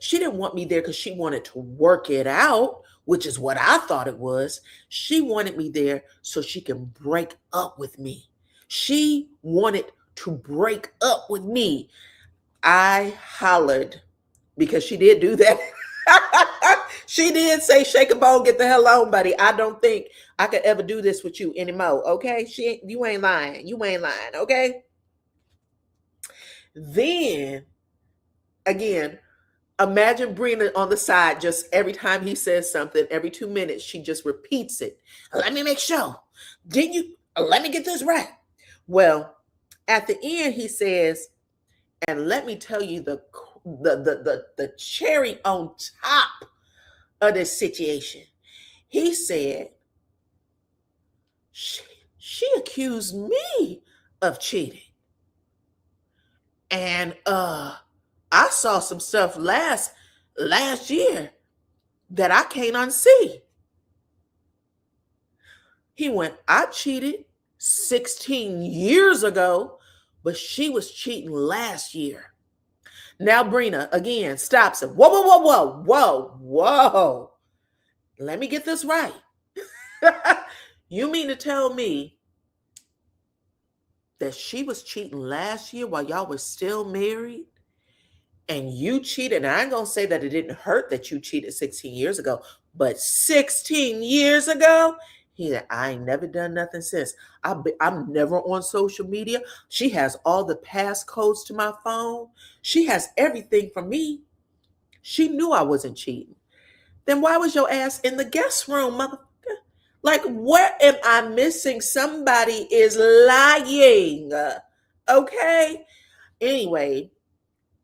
She didn't want me there because she wanted to work it out, which is what I thought it was. She wanted me there so she can break up with me. She wanted to break up with me. I hollered because she did do that. She did say, shake a bone, get the hell on, buddy. I don't think I could ever do this with you anymore. Okay. You ain't lying. You ain't lying. Okay. Then again, Imagine Brina on the side, just every time he says something, every 2 minutes, she just repeats it. Let me make sure. Didn't you? Let me get this right. Well, at the end, he says, and let me tell you the cherry on top of this situation. He said, she accused me of cheating. And I saw some stuff last year that I can't unsee. He went, I cheated 16 years ago, but she was cheating last year. Now Brina again stops him. Whoa, whoa, whoa, whoa, whoa, whoa. Let me get this right. You mean to tell me that she was cheating last year while y'all were still married? And you cheated? And I ain't gonna say that it didn't hurt that you cheated 16 years ago, but 16 years ago? He said, I ain't never done nothing since. I'm never on social media. She has all the passcodes to my phone. She has everything from me. She knew I wasn't cheating. Then why was your ass in the guest room, motherfucker? Like, where am I missing? Somebody is lying. Okay? Anyway,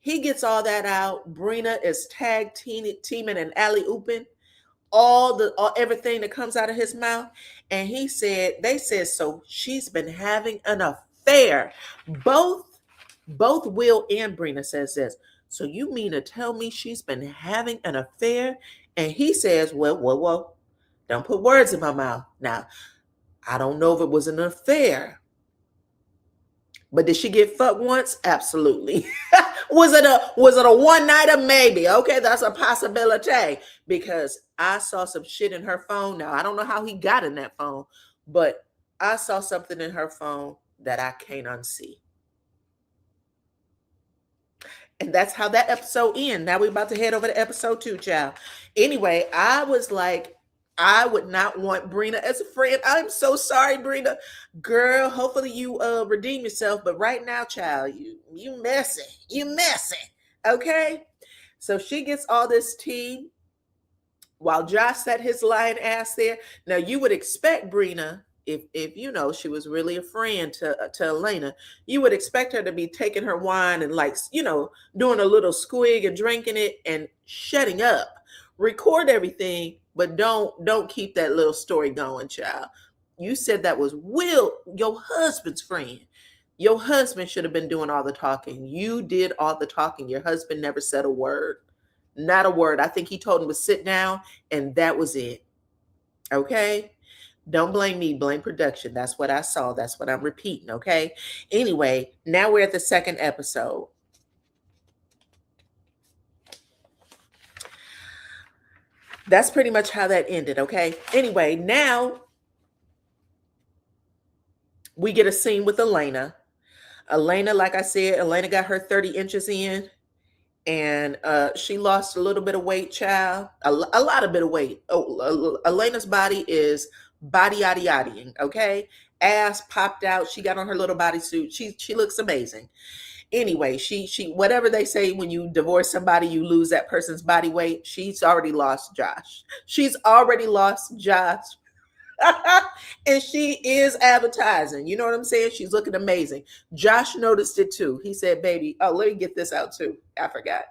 he gets all that out. Brina is tag teaming and alley-ooping everything that comes out of his mouth. And they said, so she's been having an affair. Both Will and Brina says this. So you mean to tell me she's been having an affair? And he says, well, don't put words in my mouth. Now, I don't know if it was an affair, but did she get fucked once? Absolutely. Was it a one-nighter? Maybe. Okay, that's a possibility, because I saw some shit in her phone. Now, I don't know how he got in that phone, but I saw something in her phone that I can't unsee. And that's how that episode ends. Now we're about to head over to episode 2, child. Anyway, I was like, I would not want Brina as a friend. I'm so sorry, Brina. Girl, hopefully you redeem yourself. But right now, child, you messy. You messy. Okay? So she gets all this tea while Josh sat his lying ass there. Now, you would expect Brina, if you know she was really a friend to Elena, you would expect her to be taking her wine and, like, you know, doing a little squig and drinking it and shutting up. Record everything, but don't keep that little story going, child. You said that was Will, your husband's friend. Your husband should have been doing all the talking. You did all the talking. Your husband never said a word. Not a word. I think he told him to sit down, and that was it. Okay? Don't blame me, blame production. That's what I saw. That's what I'm repeating, okay? Anyway, now we're at the second episode. That's pretty much how that ended, okay? Anyway, now we get a scene with Elena. Elena, like I said, Elena got her 30 inches in, and she lost a little bit of weight, child. A lot of bit of weight. Oh, Elena's body is body-yaddy-yaddying, okay? Ass popped out. She got on her little bodysuit. She looks amazing. Anyway, she whatever they say when you divorce somebody, you lose that person's body weight. She's already lost Josh. She's already lost Josh. And she is advertising. You know what I'm saying? She's looking amazing. Josh noticed it too. He said, baby, oh, let me get this out too. I forgot.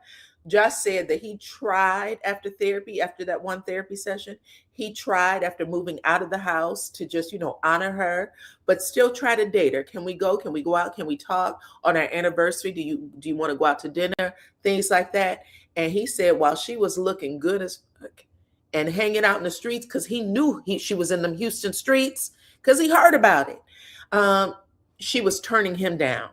Josh said that he tried after therapy, after that one therapy session, he tried after moving out of the house to just, you know, honor her, but still try to date her. Can we go? Can we go out? Can we talk on our anniversary? Do you want to go out to dinner? Things like that. And he said, while she was looking good as fuck and hanging out in the streets, because he knew she was in them Houston streets, because he heard about it, she was turning him down.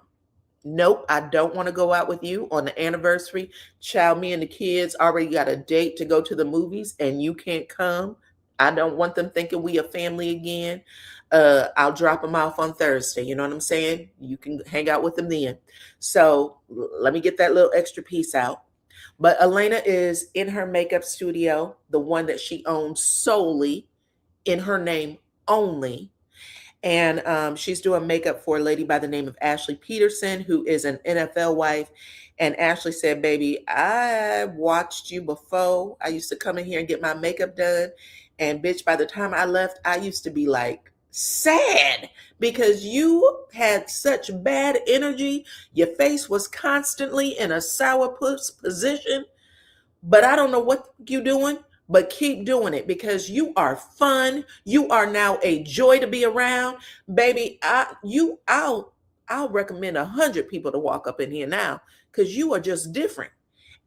Nope, I don't want to go out with you on the anniversary. Child, me and the kids already got a date to go to the movies, and you can't come. I don't want them thinking we a family again. I'll drop them off on Thursday. You know what I'm saying? You can hang out with them then. So let me get that little extra piece out. But Elena is in her makeup studio, the one that she owns solely in her name only. And she's doing makeup for a lady by the name of Ashley Peterson, who is an NFL wife. And Ashley said, baby, I watched you before. I used to come in here and get my makeup done. And bitch, by the time I left, I used to be like sad because you had such bad energy. Your face was constantly in a sourpuss position. But I don't know what you doing, but keep doing it because you are fun. You are now a joy to be around. Baby, I'll recommend 100 people to walk up in here now because you are just different.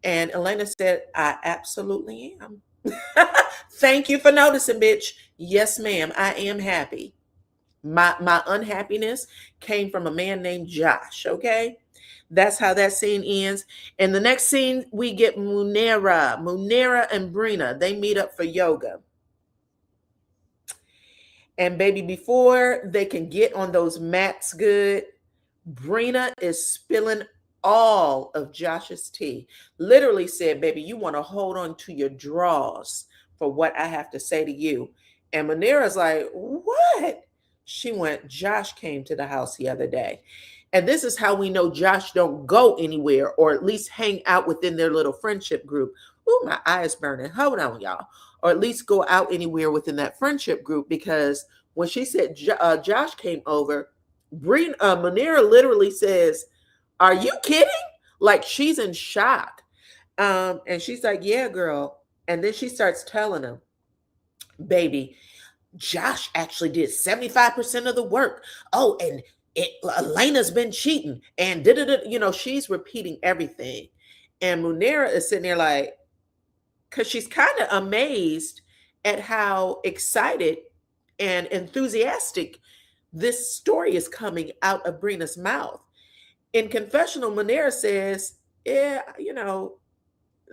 And Elena said, I absolutely am. Thank you for noticing, bitch. Yes, ma'am. I am happy. My unhappiness came from a man named Josh, okay? That's how that scene ends. And the next scene, we get Munera. Munera and Brina, they meet up for yoga. And baby, before they can get on those mats good, Brina is spilling all of Josh's tea. Literally said, baby, you want to hold on to your drawers for what I have to say to you. And Munera's like, what? She went, Josh came to the house the other day. And this is how we know Josh don't go anywhere or at least hang out within their little friendship group. Ooh, my eye is burning. Hold on, y'all. Or at least go out anywhere within that friendship group, because when she said Josh came over, Manera literally says, are you kidding? Like she's in shock. And she's like, yeah, girl. And then she starts telling him, baby, Josh actually did 75% of the work. Oh, and Elena's been cheating. And she's repeating everything. And Munera is sitting there like, because she's kind of amazed at how excited and enthusiastic this story is coming out of Brina's mouth. In confessional, Munera says, yeah,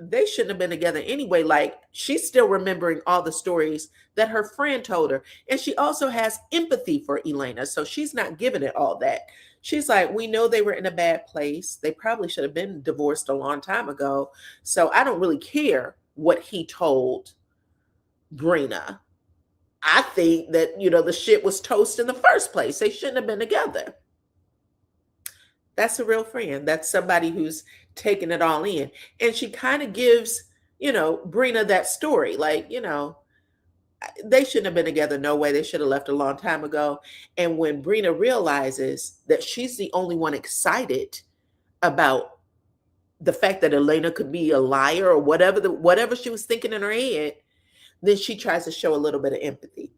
they shouldn't have been together anyway. Like she's still remembering all the stories that her friend told her. And she also has empathy for Elena. So she's not giving it all that. She's like, we know they were in a bad place. They probably should have been divorced a long time ago. So I don't really care what he told Brina. I think that, the shit was toast in the first place. They shouldn't have been together. That's a real friend. That's somebody who's taking it all in. And she kind of gives, Brina that story. Like, they shouldn't have been together. No way. They should have left a long time ago. And when Brina realizes that she's the only one excited about the fact that Elena could be a liar or whatever she was thinking in her head, then she tries to show a little bit of empathy.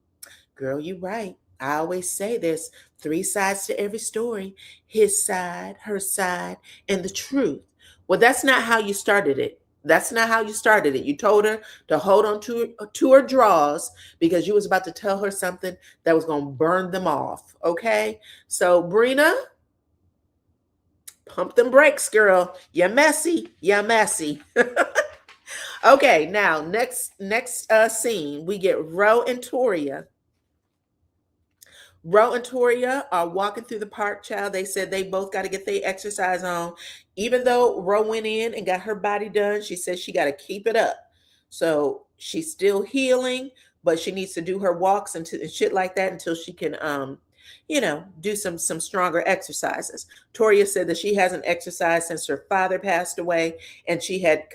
Girl, you're right. I always say there's 3 sides to every story: his side, her side, and the truth. Well, that's not how you started it. That's not how you started it. You told her to hold on to her drawers because you was about to tell her something that was going to burn them off. Okay? So, Brina, pump them brakes, girl. You're messy. You're messy. Okay, now next scene, we get Ro and Toria. Ro and Toria are walking through the park, child. They said they both got to get their exercise on. Even though Ro went in and got her body done, she said she got to keep it up. So she's still healing, but she needs to do her walks and shit like that until she can, do some stronger exercises. Toria said that she hasn't exercised since her father passed away, and she had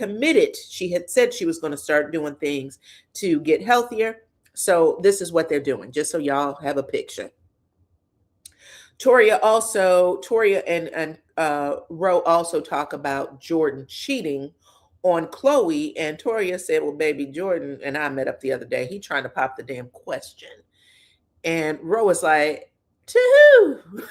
said she was going to start doing things to get healthier. So this is what they're doing, just so y'all have a picture. Toria and Ro also talk about Jordan cheating on Chloe, and Toria said, well, baby, Jordan and I met up the other day. He trying to pop the damn question. And Ro was like, to who?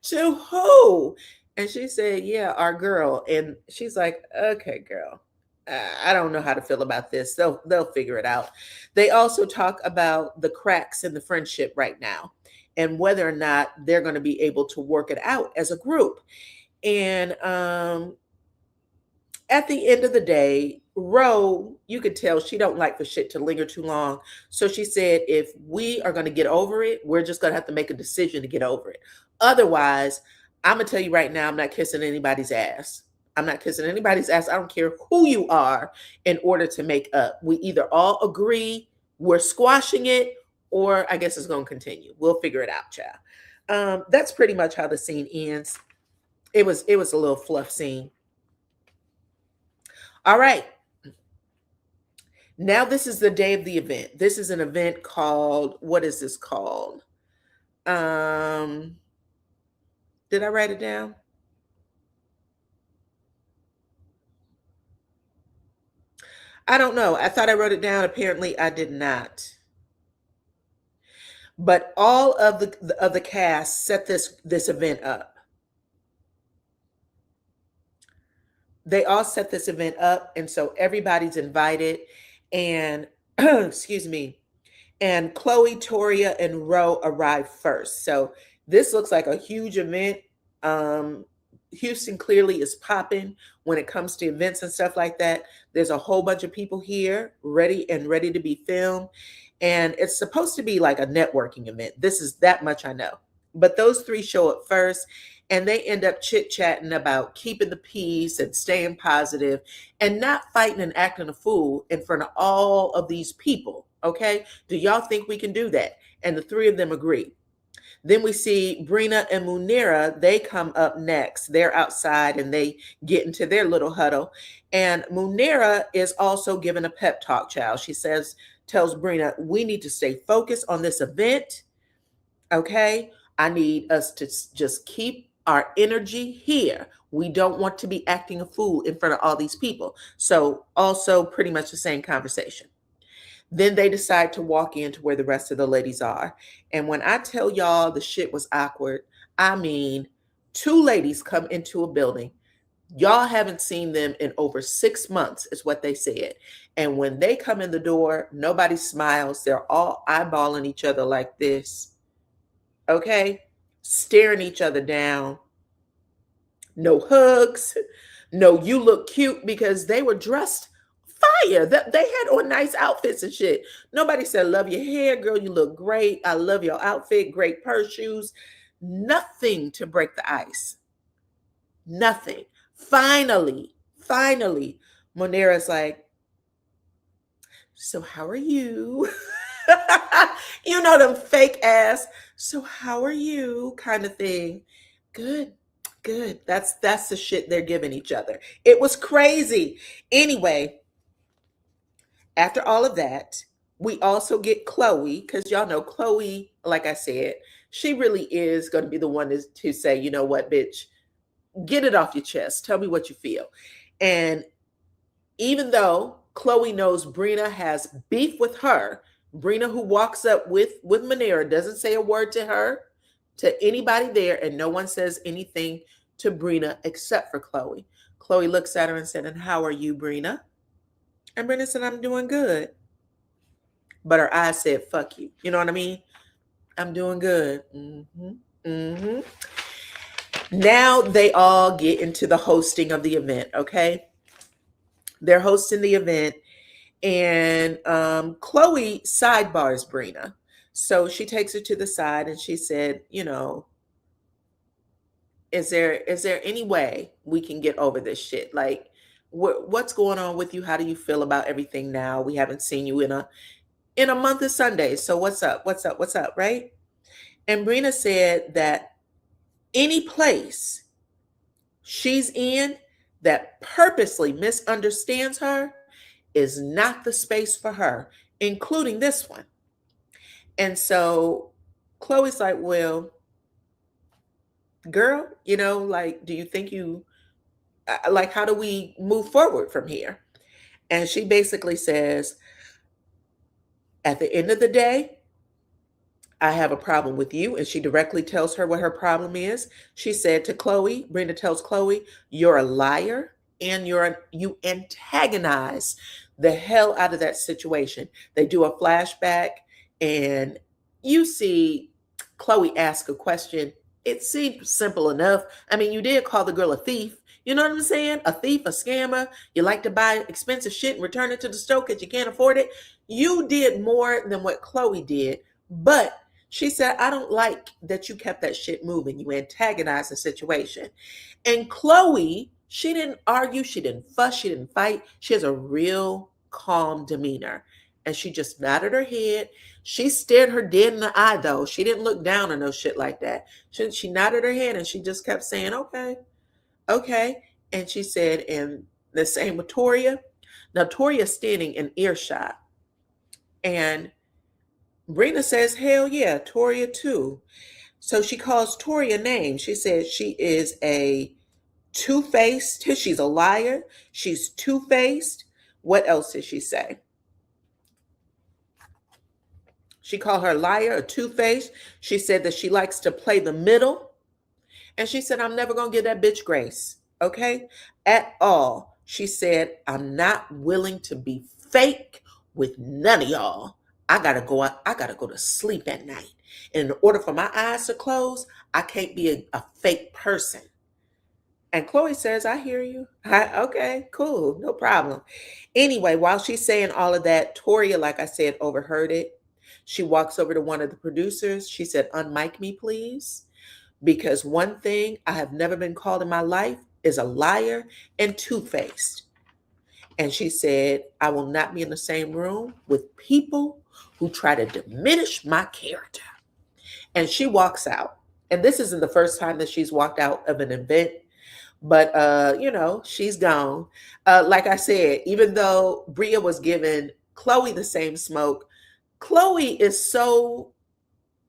To who? And she said, yeah, our girl. And she's like, okay, girl. I don't know how to feel about this. They'll figure it out. They also talk about the cracks in the friendship right now and whether or not they're going to be able to work it out as a group. And at the end of the day, Ro, you could tell she don't like for shit to linger too long. So she said, if we are going to get over it, we're just going to have to make a decision to get over it. Otherwise, I'm going to tell you right now, I'm not kissing anybody's ass. I'm not kissing anybody's ass. I don't care who you are in order to make up. We either all agree we're squashing it or I guess it's going to continue. We'll figure it out, child. That's pretty much how the scene ends. It was a little fluff scene. All right. Now this is the day of the event. This is an event called, what is this called? Did I write it down? I don't know. I thought I wrote it down. Apparently I did not. But all of the cast set this event up. They all set this event up, and so everybody's invited. And excuse me, and Chloe, Toria, and Ro arrived first. So this looks like a huge event. Houston clearly is popping when it comes to events and stuff like that. There's a whole bunch of people here ready to be filmed. And it's supposed to be like a networking event. This is that much I know. But those three show up first, and they end up chit-chatting about keeping the peace and staying positive and not fighting and acting a fool in front of all of these people. Okay? Do y'all think we can do that? And the three of them agree. Then we see Brina and Munira. They come up next. They're outside and they get into their little huddle. And Munira is also giving a pep talk, child. She tells Brina, we need to stay focused on this event. Okay? I need us to just keep our energy here. We don't want to be acting a fool in front of all these people. So also pretty much the same conversation. Then they decide to walk into where the rest of the ladies are. And when I tell y'all the shit was awkward, I mean, two ladies come into a building. Y'all haven't seen them in over 6 months, is what they said. And when they come in the door, nobody smiles. They're all eyeballing each other like this. Okay? Staring each other down. No hugs. No, you look cute, because they were dressed fire. They had on nice outfits and shit. Nobody said, love your hair, girl. You look great. I love your outfit. Great purse, shoes. Nothing to break the ice. Nothing. Finally, Munira's like, so how are you? You know, them fake ass, so how are you kind of thing. Good. That's the shit they're giving each other. It was crazy. Anyway, after all of that, we also get Chloe, because y'all know Chloe, like I said, she really is going to be the one to say, you know what, bitch, get it off your chest. Tell me what you feel. And even though Chloe knows Brina has beef with her, Brina, who walks up with Munira, doesn't say a word to her, to anybody there, and no one says anything to Brina except for Chloe. Chloe looks at her and said, and how are you, Brina? And Brina said, I'm doing good. But her eyes said, fuck you. You know what I mean? I'm doing good. Now they all get into the hosting of the event, okay? They're hosting the event, and Chloe sidebars Brina. So she takes her to the side and she said, you know, is there any way we can get over this shit? Like, what's going on with you? How do you feel about everything now? We haven't seen you in a month of Sundays. So what's up, right? And Brina said that any place she's in that purposely misunderstands her is not the space for her, including this one. And so Chloe's like, well, girl, you know, like, do you think like, how do we move forward from here? And she basically says, at the end of the day, I have a problem with you. And she directly tells her what her problem is. She said to Chloe, Brenda tells Chloe, you're a liar and you antagonize the hell out of that situation. They do a flashback and you see Chloe ask a question. It seemed simple enough. I mean, you did call the girl a thief. You know what I'm saying? A thief, a scammer. You like to buy expensive shit and return it to the store because you can't afford it. You did more than what Chloe did. But she said, I don't like that you kept that shit moving. You antagonized the situation. And Chloe, she didn't argue. She didn't fuss. She didn't fight. She has a real calm demeanor. And she just nodded her head. She stared her dead in the eye, though. She didn't look down or no shit like that. She nodded her head and she just kept saying, okay, okay. And she said, and the same with Toria. Now, Toria's standing in earshot. And Brina says, hell yeah, Toria too. So she calls Toria names. She says she is a two-faced. She's a liar. She's two-faced. What else did she say? She called her a liar, a two-faced. She said that she likes to play the middle. And she said, I'm never going to give that bitch grace. Okay? At all. She said, I'm not willing to be fake with none of y'all. I gotta go out, I gotta go to sleep at night. And in order for my eyes to close, I can't be a fake person. And Chloe says, I hear you. Okay, cool, no problem. Anyway, while she's saying all of that, Toria, like I said, overheard it. She walks over to one of the producers. She said, unmic me, please. Because one thing I have never been called in my life is a liar and two-faced. And she said, I will not be in the same room with people who try to diminish my character. And she walks out. And this isn't the first time that she's walked out of an event. But, she's gone. Like I said, even though Bria was giving Chloe the same smoke, Chloe is so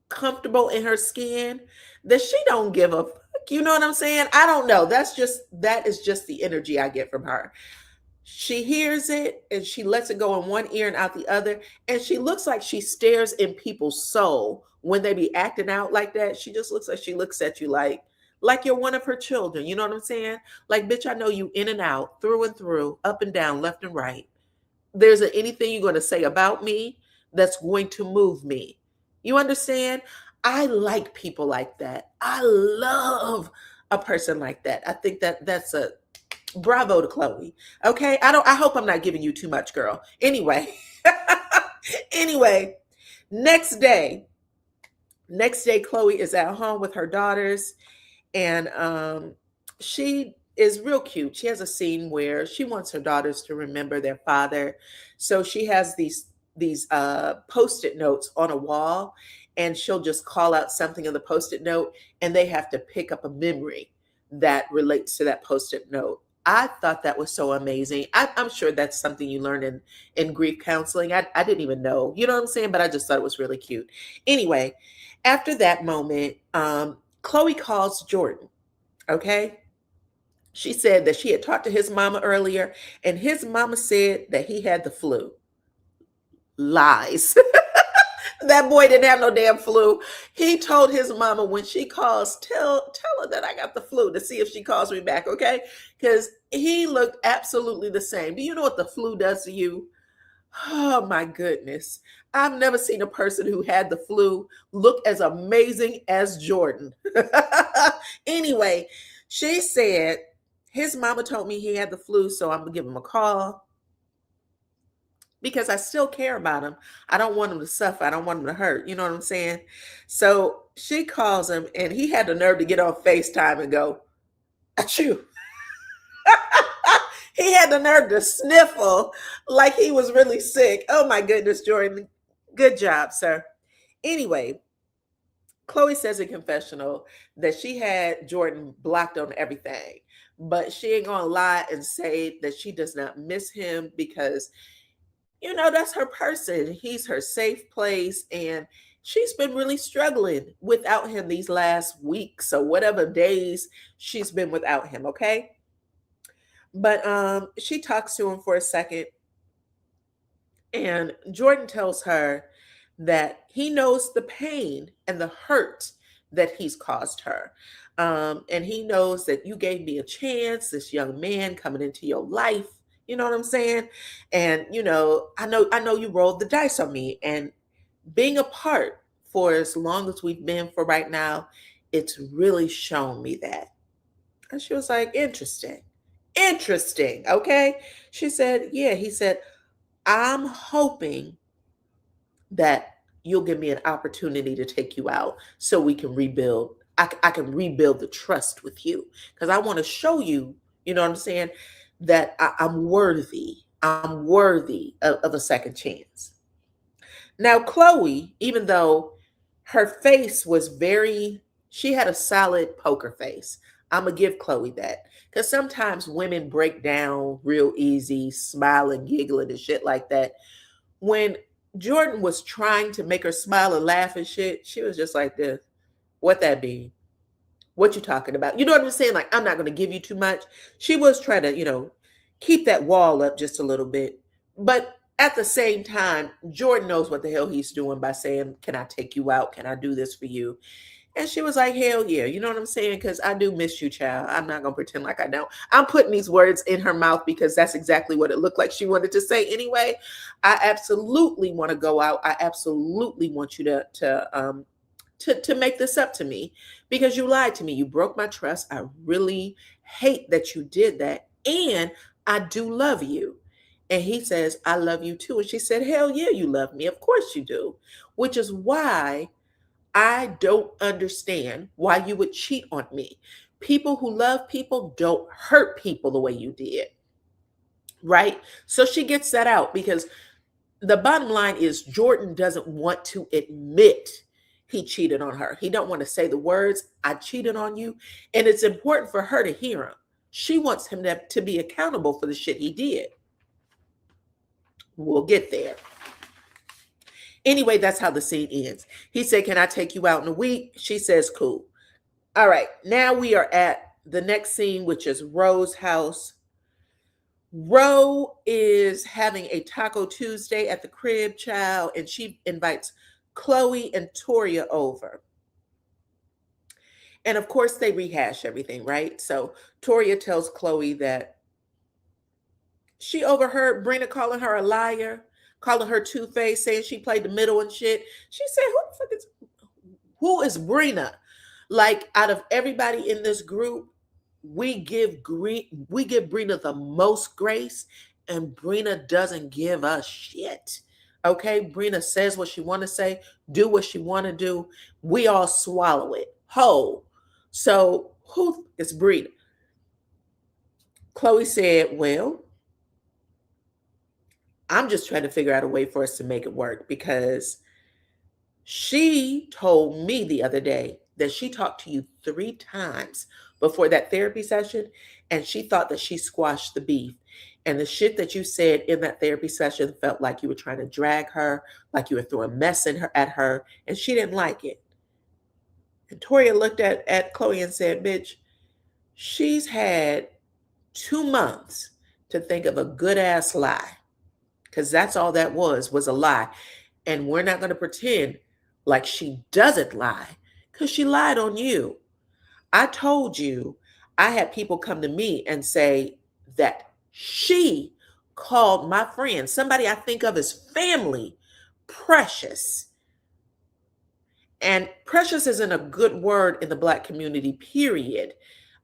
comfortable in her skin that she don't give a fuck. You know what I'm saying? I don't know. That is just the energy I get from her. She hears it and she lets it go in one ear and out the other. And she looks like she stares in people's soul when they be acting out like that. She just looks like she looks at you like you're one of her children. You know what I'm saying? Like, bitch, I know you in and out, through and through, up and down, left and right. There's anything you're going to say about me that's going to move me. You understand? I like people like that. I love a person like that. I think that's a bravo to Chloe. Okay. I hope I'm not giving you too much, girl. Anyway, next day, Chloe is at home with her daughters, and she is real cute. She has a scene where she wants her daughters to remember their father. So she has these Post-it notes on a wall, and she'll just call out something on the Post-it note, and they have to pick up a memory that relates to that Post-it note. I thought that was so amazing. I'm sure that's something you learn in grief counseling. I didn't even know, you know what I'm saying? But I just thought it was really cute. Anyway, after that moment, Chloe calls Jordan, okay? She said that she had talked to his mama earlier, and his mama said that he had the flu. Lies. That boy didn't have no damn flu. He told his mama when she calls, tell her that I got the flu, to see if she calls me back, okay? Because he looked absolutely the same. Do you know what the flu does to you? Oh my goodness. I've never seen a person who had the flu look as amazing as Jordan. Anyway, she said his mama told me he had the flu, so I'm gonna give him a call, because I still care about him. I don't want him to suffer. I don't want him to hurt. You know what I'm saying? So she calls him, and he had the nerve to get on FaceTime and go, achoo. He had the nerve to sniffle like he was really sick. Oh my goodness, Jordan. Good job, sir. Anyway, Chloe says in confessional that she had Jordan blocked on everything, but she ain't gonna lie and say that she does not miss him, because that's her person. He's her safe place. And she's been really struggling without him these last weeks or whatever days she's been without him. Okay. But she talks to him for a second, and Jordan tells her that he knows the pain and the hurt that he's caused her. And he knows that you gave me a chance, this young man coming into your life. You know what I'm saying? And, I know you rolled the dice on me, and being apart for as long as we've been for right now, it's really shown me that. And she was like, interesting. Okay. She said, yeah. He said, I'm hoping that you'll give me an opportunity to take you out so we can rebuild. I can rebuild the trust with you, because I want to show you, you know what I'm saying, that I'm worthy. I'm worthy of a second chance. Now, Chloe, even though her face was she had a solid poker face. I'm going to give Chloe that. Because sometimes women break down real easy, smiling, giggling, and shit like that. When Jordan was trying to make her smile and laugh and shit, she was just like this. What that be? What you talking about? You know what I'm saying? Like, I'm not going to give you too much. She was trying to, keep that wall up just a little bit. But at the same time, Jordan knows what the hell he's doing by saying, can I take you out? Can I do this for you? And she was like, hell yeah. You know what I'm saying? Because I do miss you, child. I'm not going to pretend like I don't. I'm putting these words in her mouth because that's exactly what it looked like she wanted to say anyway. I absolutely want to go out. I absolutely want you to make this up to me because you lied to me. You broke my trust. I really hate that you did that. And I do love you. And he says, I love you too. And she said, hell yeah, you love me. Of course you do. Which is why I don't understand why you would cheat on me. People who love people don't hurt people the way you did. Right? So she gets that out because the bottom line is Jordan doesn't want to admit he cheated on her. He don't want to say the words, I cheated on you. And it's important for her to hear him. She wants him to be accountable for the shit he did. We'll get there. Anyway, that's how the scene ends. He said, can I take you out in a week? She says, cool. All right, now we are at the next scene, which is Ro's house. Ro is having a Taco Tuesday at the crib, child, and she invites Chloe and Toria over. And of course, they rehash everything, right? So Toria tells Chloe that she overheard Brina calling her a liar, calling her two-faced, saying she played the middle and shit. She said, who is Brina? Like, out of everybody in this group, we give Brina the most grace, and Brina doesn't give a shit. Okay, Brina says what she want to say, do what she want to do. We all swallow it whole. So who is Brina? Chloe said, well, I'm just trying to figure out a way for us to make it work because she told me the other day that she talked to you 3 times before that therapy session, and she thought that she squashed the beef. And the shit that you said in that therapy session felt like you were trying to drag her, like you were throwing mess at her, and she didn't like it. And Toria looked at Chloe and said, bitch, she's had 2 months to think of a good-ass lie. Because that's all that was a lie. And we're not going to pretend like she doesn't lie because she lied on you. I told you I had people come to me and say that she called my friend, somebody I think of as family, precious. And precious isn't a good word in the Black community, period.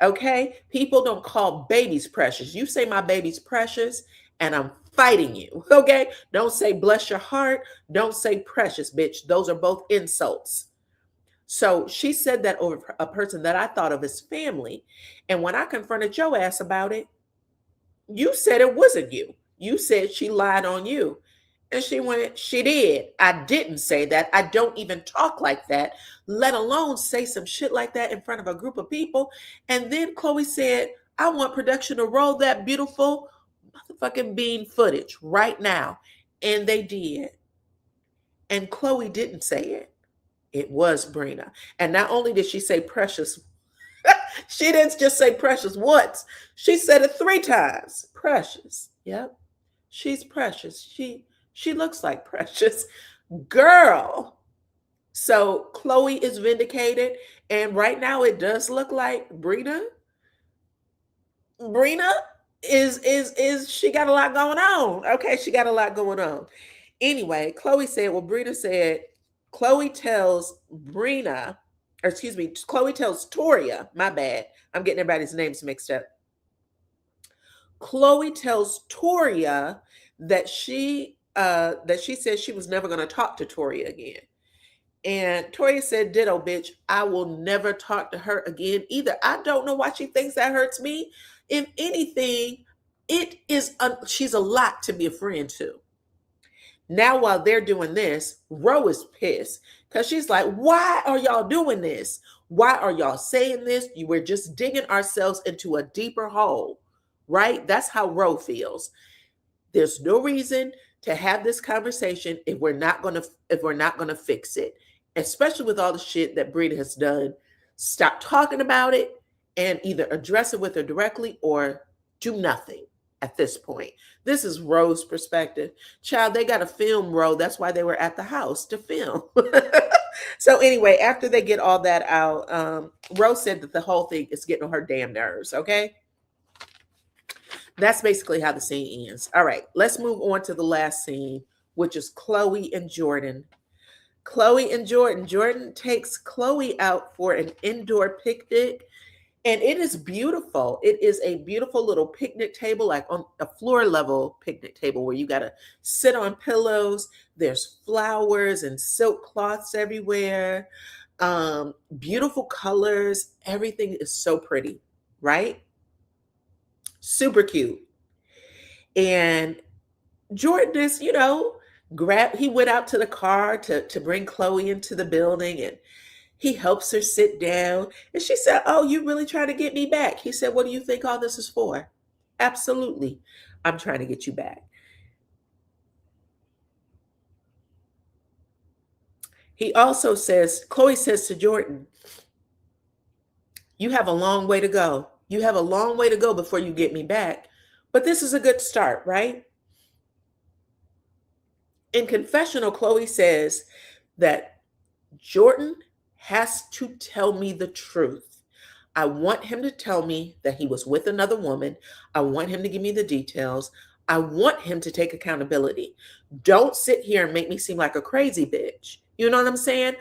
Okay? People don't call babies precious. You say my baby's precious, and I'm fighting you. Okay? Don't say bless your heart. Don't say precious, bitch. Those are both insults. So she said that over a person that I thought of as family. And when I confronted your ass about it, you said it wasn't you. You said she lied on you. And she went, she did. I didn't say that. I don't even talk like that, let alone say some shit like that in front of a group of people. And then Chloe said, I want production to roll that beautiful motherfucking bean footage right now. And they did. And Chloe didn't say it. It was Brina. And not only did she say precious, she didn't just say precious once. She said it 3 times. Precious. Yep. She's precious. She looks like precious. Girl. So Chloe is vindicated. And right now it does look like Brina is she got a lot going on. Okay, she got a lot going on. Anyway, Chloe tells Toria, my bad. I'm getting everybody's names mixed up. Chloe tells Toria that she said she was never going to talk to Toria again. And Toria said, ditto, bitch. I will never talk to her again either. I don't know why she thinks that hurts me. If anything, she's a lot to be a friend to. Now, while they're doing this, Ro is pissed because she's like, why are y'all doing this? Why are y'all saying this? We're just digging ourselves into a deeper hole, right? That's how Ro feels. There's no reason to have this conversation if we're not gonna fix it, especially with all the shit that Brita has done. Stop talking about it and either address it with her directly or do nothing at this point. This is Ro's perspective. Child, they got to film Ro. That's why they were at the house to film. So anyway, after they get all that out, Ro said that the whole thing is getting on her damn nerves. Okay. That's basically how the scene ends. All right, let's move on to the last scene, which is Chloe and Jordan. Chloe and Jordan. Jordan takes Chloe out for an indoor picnic, and it is beautiful. It is a beautiful little picnic table, like on a floor level picnic table where you got to sit on pillows. There's flowers and silk cloths everywhere. Beautiful colors. Everything is so pretty, right? Super cute. And Jordan is, he went out to the car to bring Chloe into the building, and he helps her sit down. And she said, oh, you really trying to get me back? He said, what do you think all this is for? Absolutely. I'm trying to get you back. He also says, Chloe says to Jordan, you have a long way to go. You have a long way to go before you get me back. But this is a good start, right? In confessional, Chloe says that Jordan has to tell me the truth. I want him to tell me that he was with another woman. I want him to give me the details. I want him to take accountability. Don't sit here and make me seem like a crazy bitch. You know what I'm saying?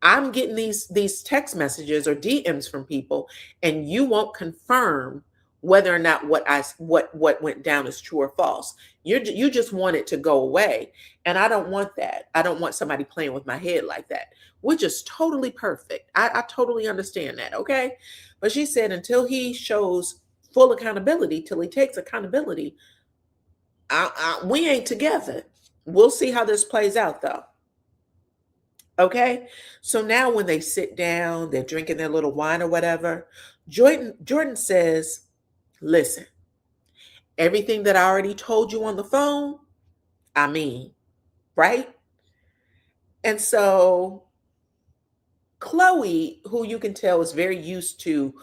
I'm getting these text messages or DMs from people, and you won't confirm whether or not what went down is true or false. You just want it to go away, and I don't want that. I don't want somebody playing with my head like that, which is totally perfect. I totally understand that, okay? But she said until he shows full accountability, till he takes accountability, we ain't together. We'll see how this plays out, though. Okay, so now when they sit down, they're drinking their little wine or whatever. Jordan says, listen, everything that I already told you on the phone, I mean, right? And so Chloe, who you can tell is very used to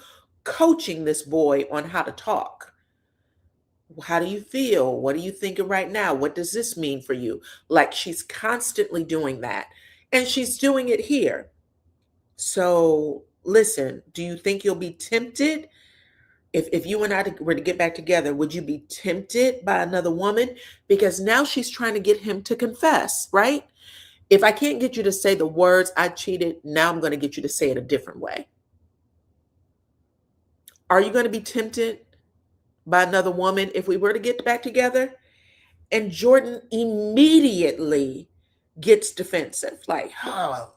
coaching this boy on how to talk. How do you feel? What are you thinking right now? What does this mean for you? Like, she's constantly doing that. And she's doing it here. So listen, do you think you'll be tempted? If you and I were to get back together, would you be tempted by another woman? Because now she's trying to get him to confess, right? If I can't get you to say the words, I cheated, now I'm going to get you to say it a different way. Are you going to be tempted by another woman if we were to get back together? And Jordan immediately gets defensive. Like, oh,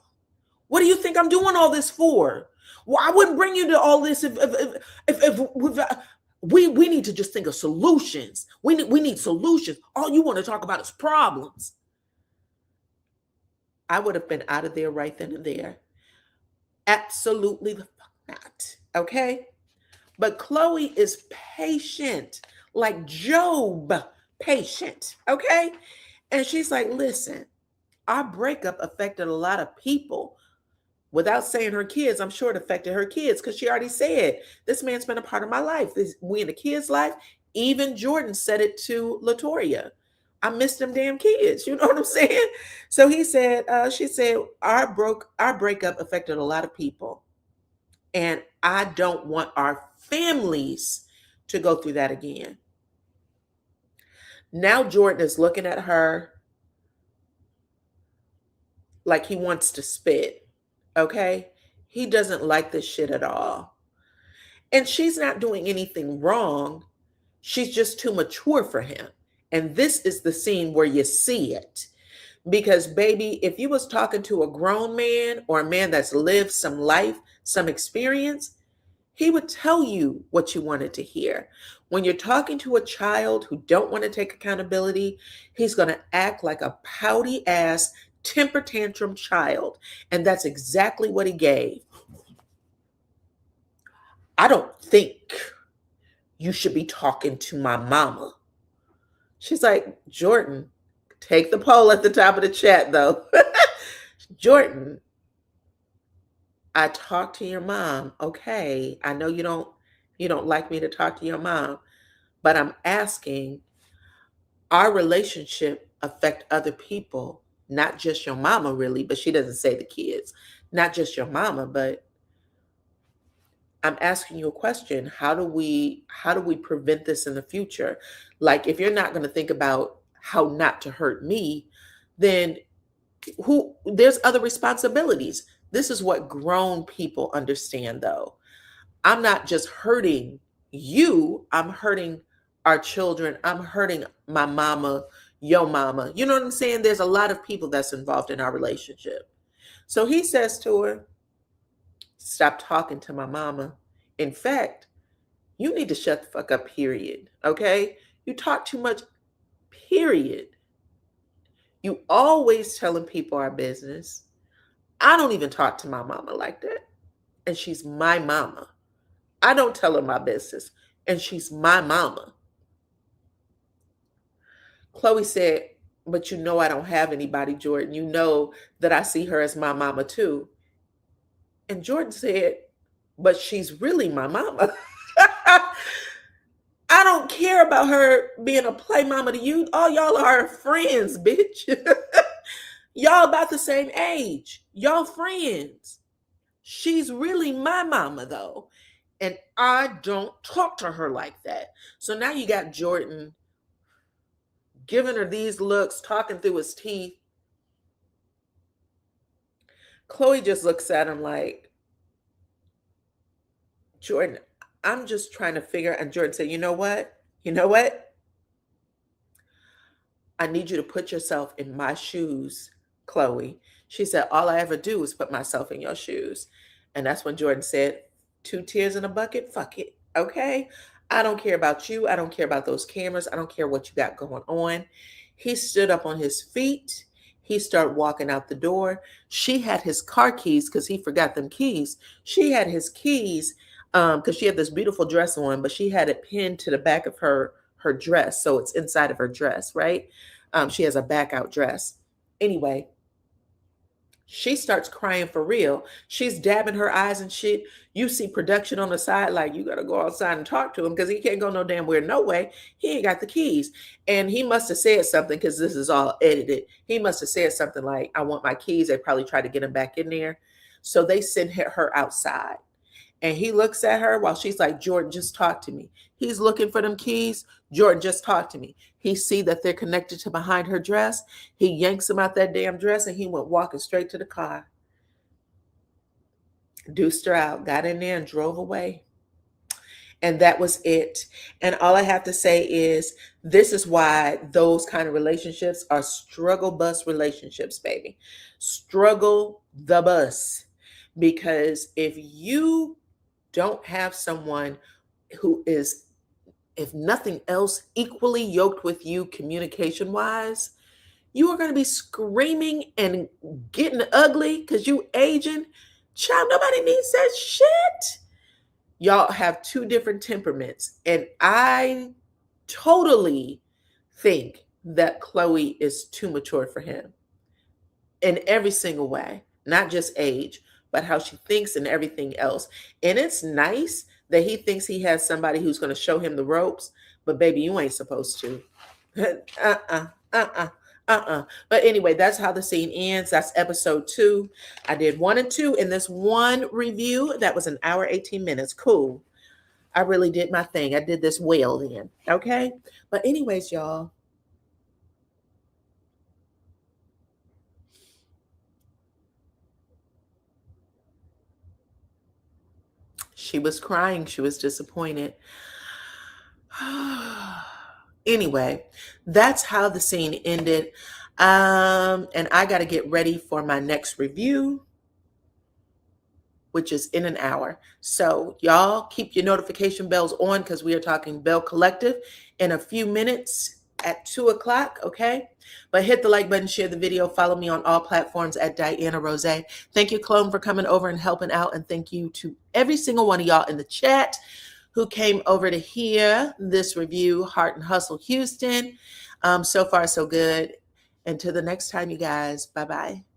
what do you think I'm doing all this for? Well, I wouldn't bring you to all this if we need to just think of solutions. We need solutions. All you want to talk about is problems. I would have been out of there right then and there. Absolutely the fuck not. Okay? But Chloe is patient, like Job, patient. Okay? And she's like, listen, our breakup affected a lot of people. Without saying her kids, I'm sure it affected her kids because she already said, this man's been a part of my life. We in the kids' life. Even Jordan said it to LaToya. I miss them damn kids. You know what I'm saying? So she said, our breakup affected a lot of people. And I don't want our families to go through that again. Now Jordan is looking at her like he wants to spit. Okay? He doesn't like this shit at all. And she's not doing anything wrong. She's just too mature for him. And this is the scene where you see it. Because, baby, if you was talking to a grown man or a man that's lived some life, some experience, He would tell you what you wanted to hear. When you're talking to a child who don't want to take accountability, he's going to act like a pouty ass temper tantrum child. And that's exactly what he gave. I don't think you should be talking to my mama. She's like, Jordan, take the poll at the top of the chat though. Jordan, I talk to your mom. Okay. I know you don't like me to talk to your mom, but I'm asking, our relationship affect other people, not just your mama really, but she doesn't say the kids, not just your mama, but I'm asking you a question. How do we prevent this in the future? Like, if you're not going to think about how not to hurt me, then there's other responsibilities. This is what grown people understand though. I'm not just hurting you, I'm hurting our children, I'm hurting my mama, your mama. You know what I'm saying? There's a lot of people that's involved in our relationship. So he says to her, stop talking to my mama. In fact, you need to shut the fuck up, period. Okay? You talk too much, period. You always telling people our business. I don't even talk to my mama like that. And she's my mama. I don't tell her my business. And she's my mama. Chloe said, but you know I don't have anybody, Jordan. You know that I see her as my mama too. And Jordan said, but she's really my mama. I don't care about her being a play mama to you. All y'all are friends, bitch. Y'all about the same age. Y'all friends. She's really my mama though. And I don't talk to her like that. So now you got Jordan giving her these looks, talking through his teeth. Chloe just looks at him like, Jordan, I'm just trying to figure. And Jordan said, you know what? You know what? I need you to put yourself in my shoes, Chloe. She said, all I ever do is put myself in your shoes. And that's when Jordan said, 2 tears in a bucket, fuck it. Okay? I don't care about you. I don't care about those cameras. I don't care what you got going on. He stood up on his feet. He started walking out the door. She had his car keys because he forgot them keys. She had his keys because she had this beautiful dress on, but she had it pinned to the back of her dress. So it's inside of her dress, right? She has a back out dress. Anyway, she starts crying for real. She's dabbing her eyes and shit. You see production on the side, like, you got to go outside and talk to him because he can't go no damn where, no way. He ain't got the keys. And he must have said something because this is all edited. He must have said something like, I want my keys. They probably tried to get him back in there. So they send her outside. And he looks at her while she's like, Jordan, just talk to me. He's looking for them keys. Jordan, just talk to me. He see that they're connected to behind her dress. He yanks them out that damn dress and he went walking straight to the car. Deuced her out, got in there and drove away. And that was it. And all I have to say is, this is why those kind of relationships are struggle bus relationships, baby. Struggle the bus. Because if you don't have someone who is, if nothing else, equally yoked with you communication wise, you are going to be screaming and getting ugly because you aging. Child, nobody needs that shit. Y'all have 2 different temperaments. And I totally think that Chloe is too mature for him in every single way, not just age, but how she thinks and everything else. And it's nice that he thinks he has somebody who's going to show him the ropes, but baby, you ain't supposed to. But anyway, that's how the scene ends. That's episode 2. I did 1 and 2 in this one review. That was an hour, 18 minutes. Cool. I really did my thing. I did this well then. Okay. But anyways, y'all, she was crying. She was disappointed. Anyway, that's how the scene ended. And I got to get ready for my next review. which is in an hour. So y'all keep your notification bells on because we are talking Bell Collective in a few minutes at 2 o'clock, okay? But hit the like button, share the video, follow me on all platforms at DYANAROZAY. Thank you, Clone, for coming over and helping out. And thank you to every single one of y'all in the chat who came over to hear this review, Heart and Hustle Houston. So far, so good. Until the next time, you guys, bye-bye.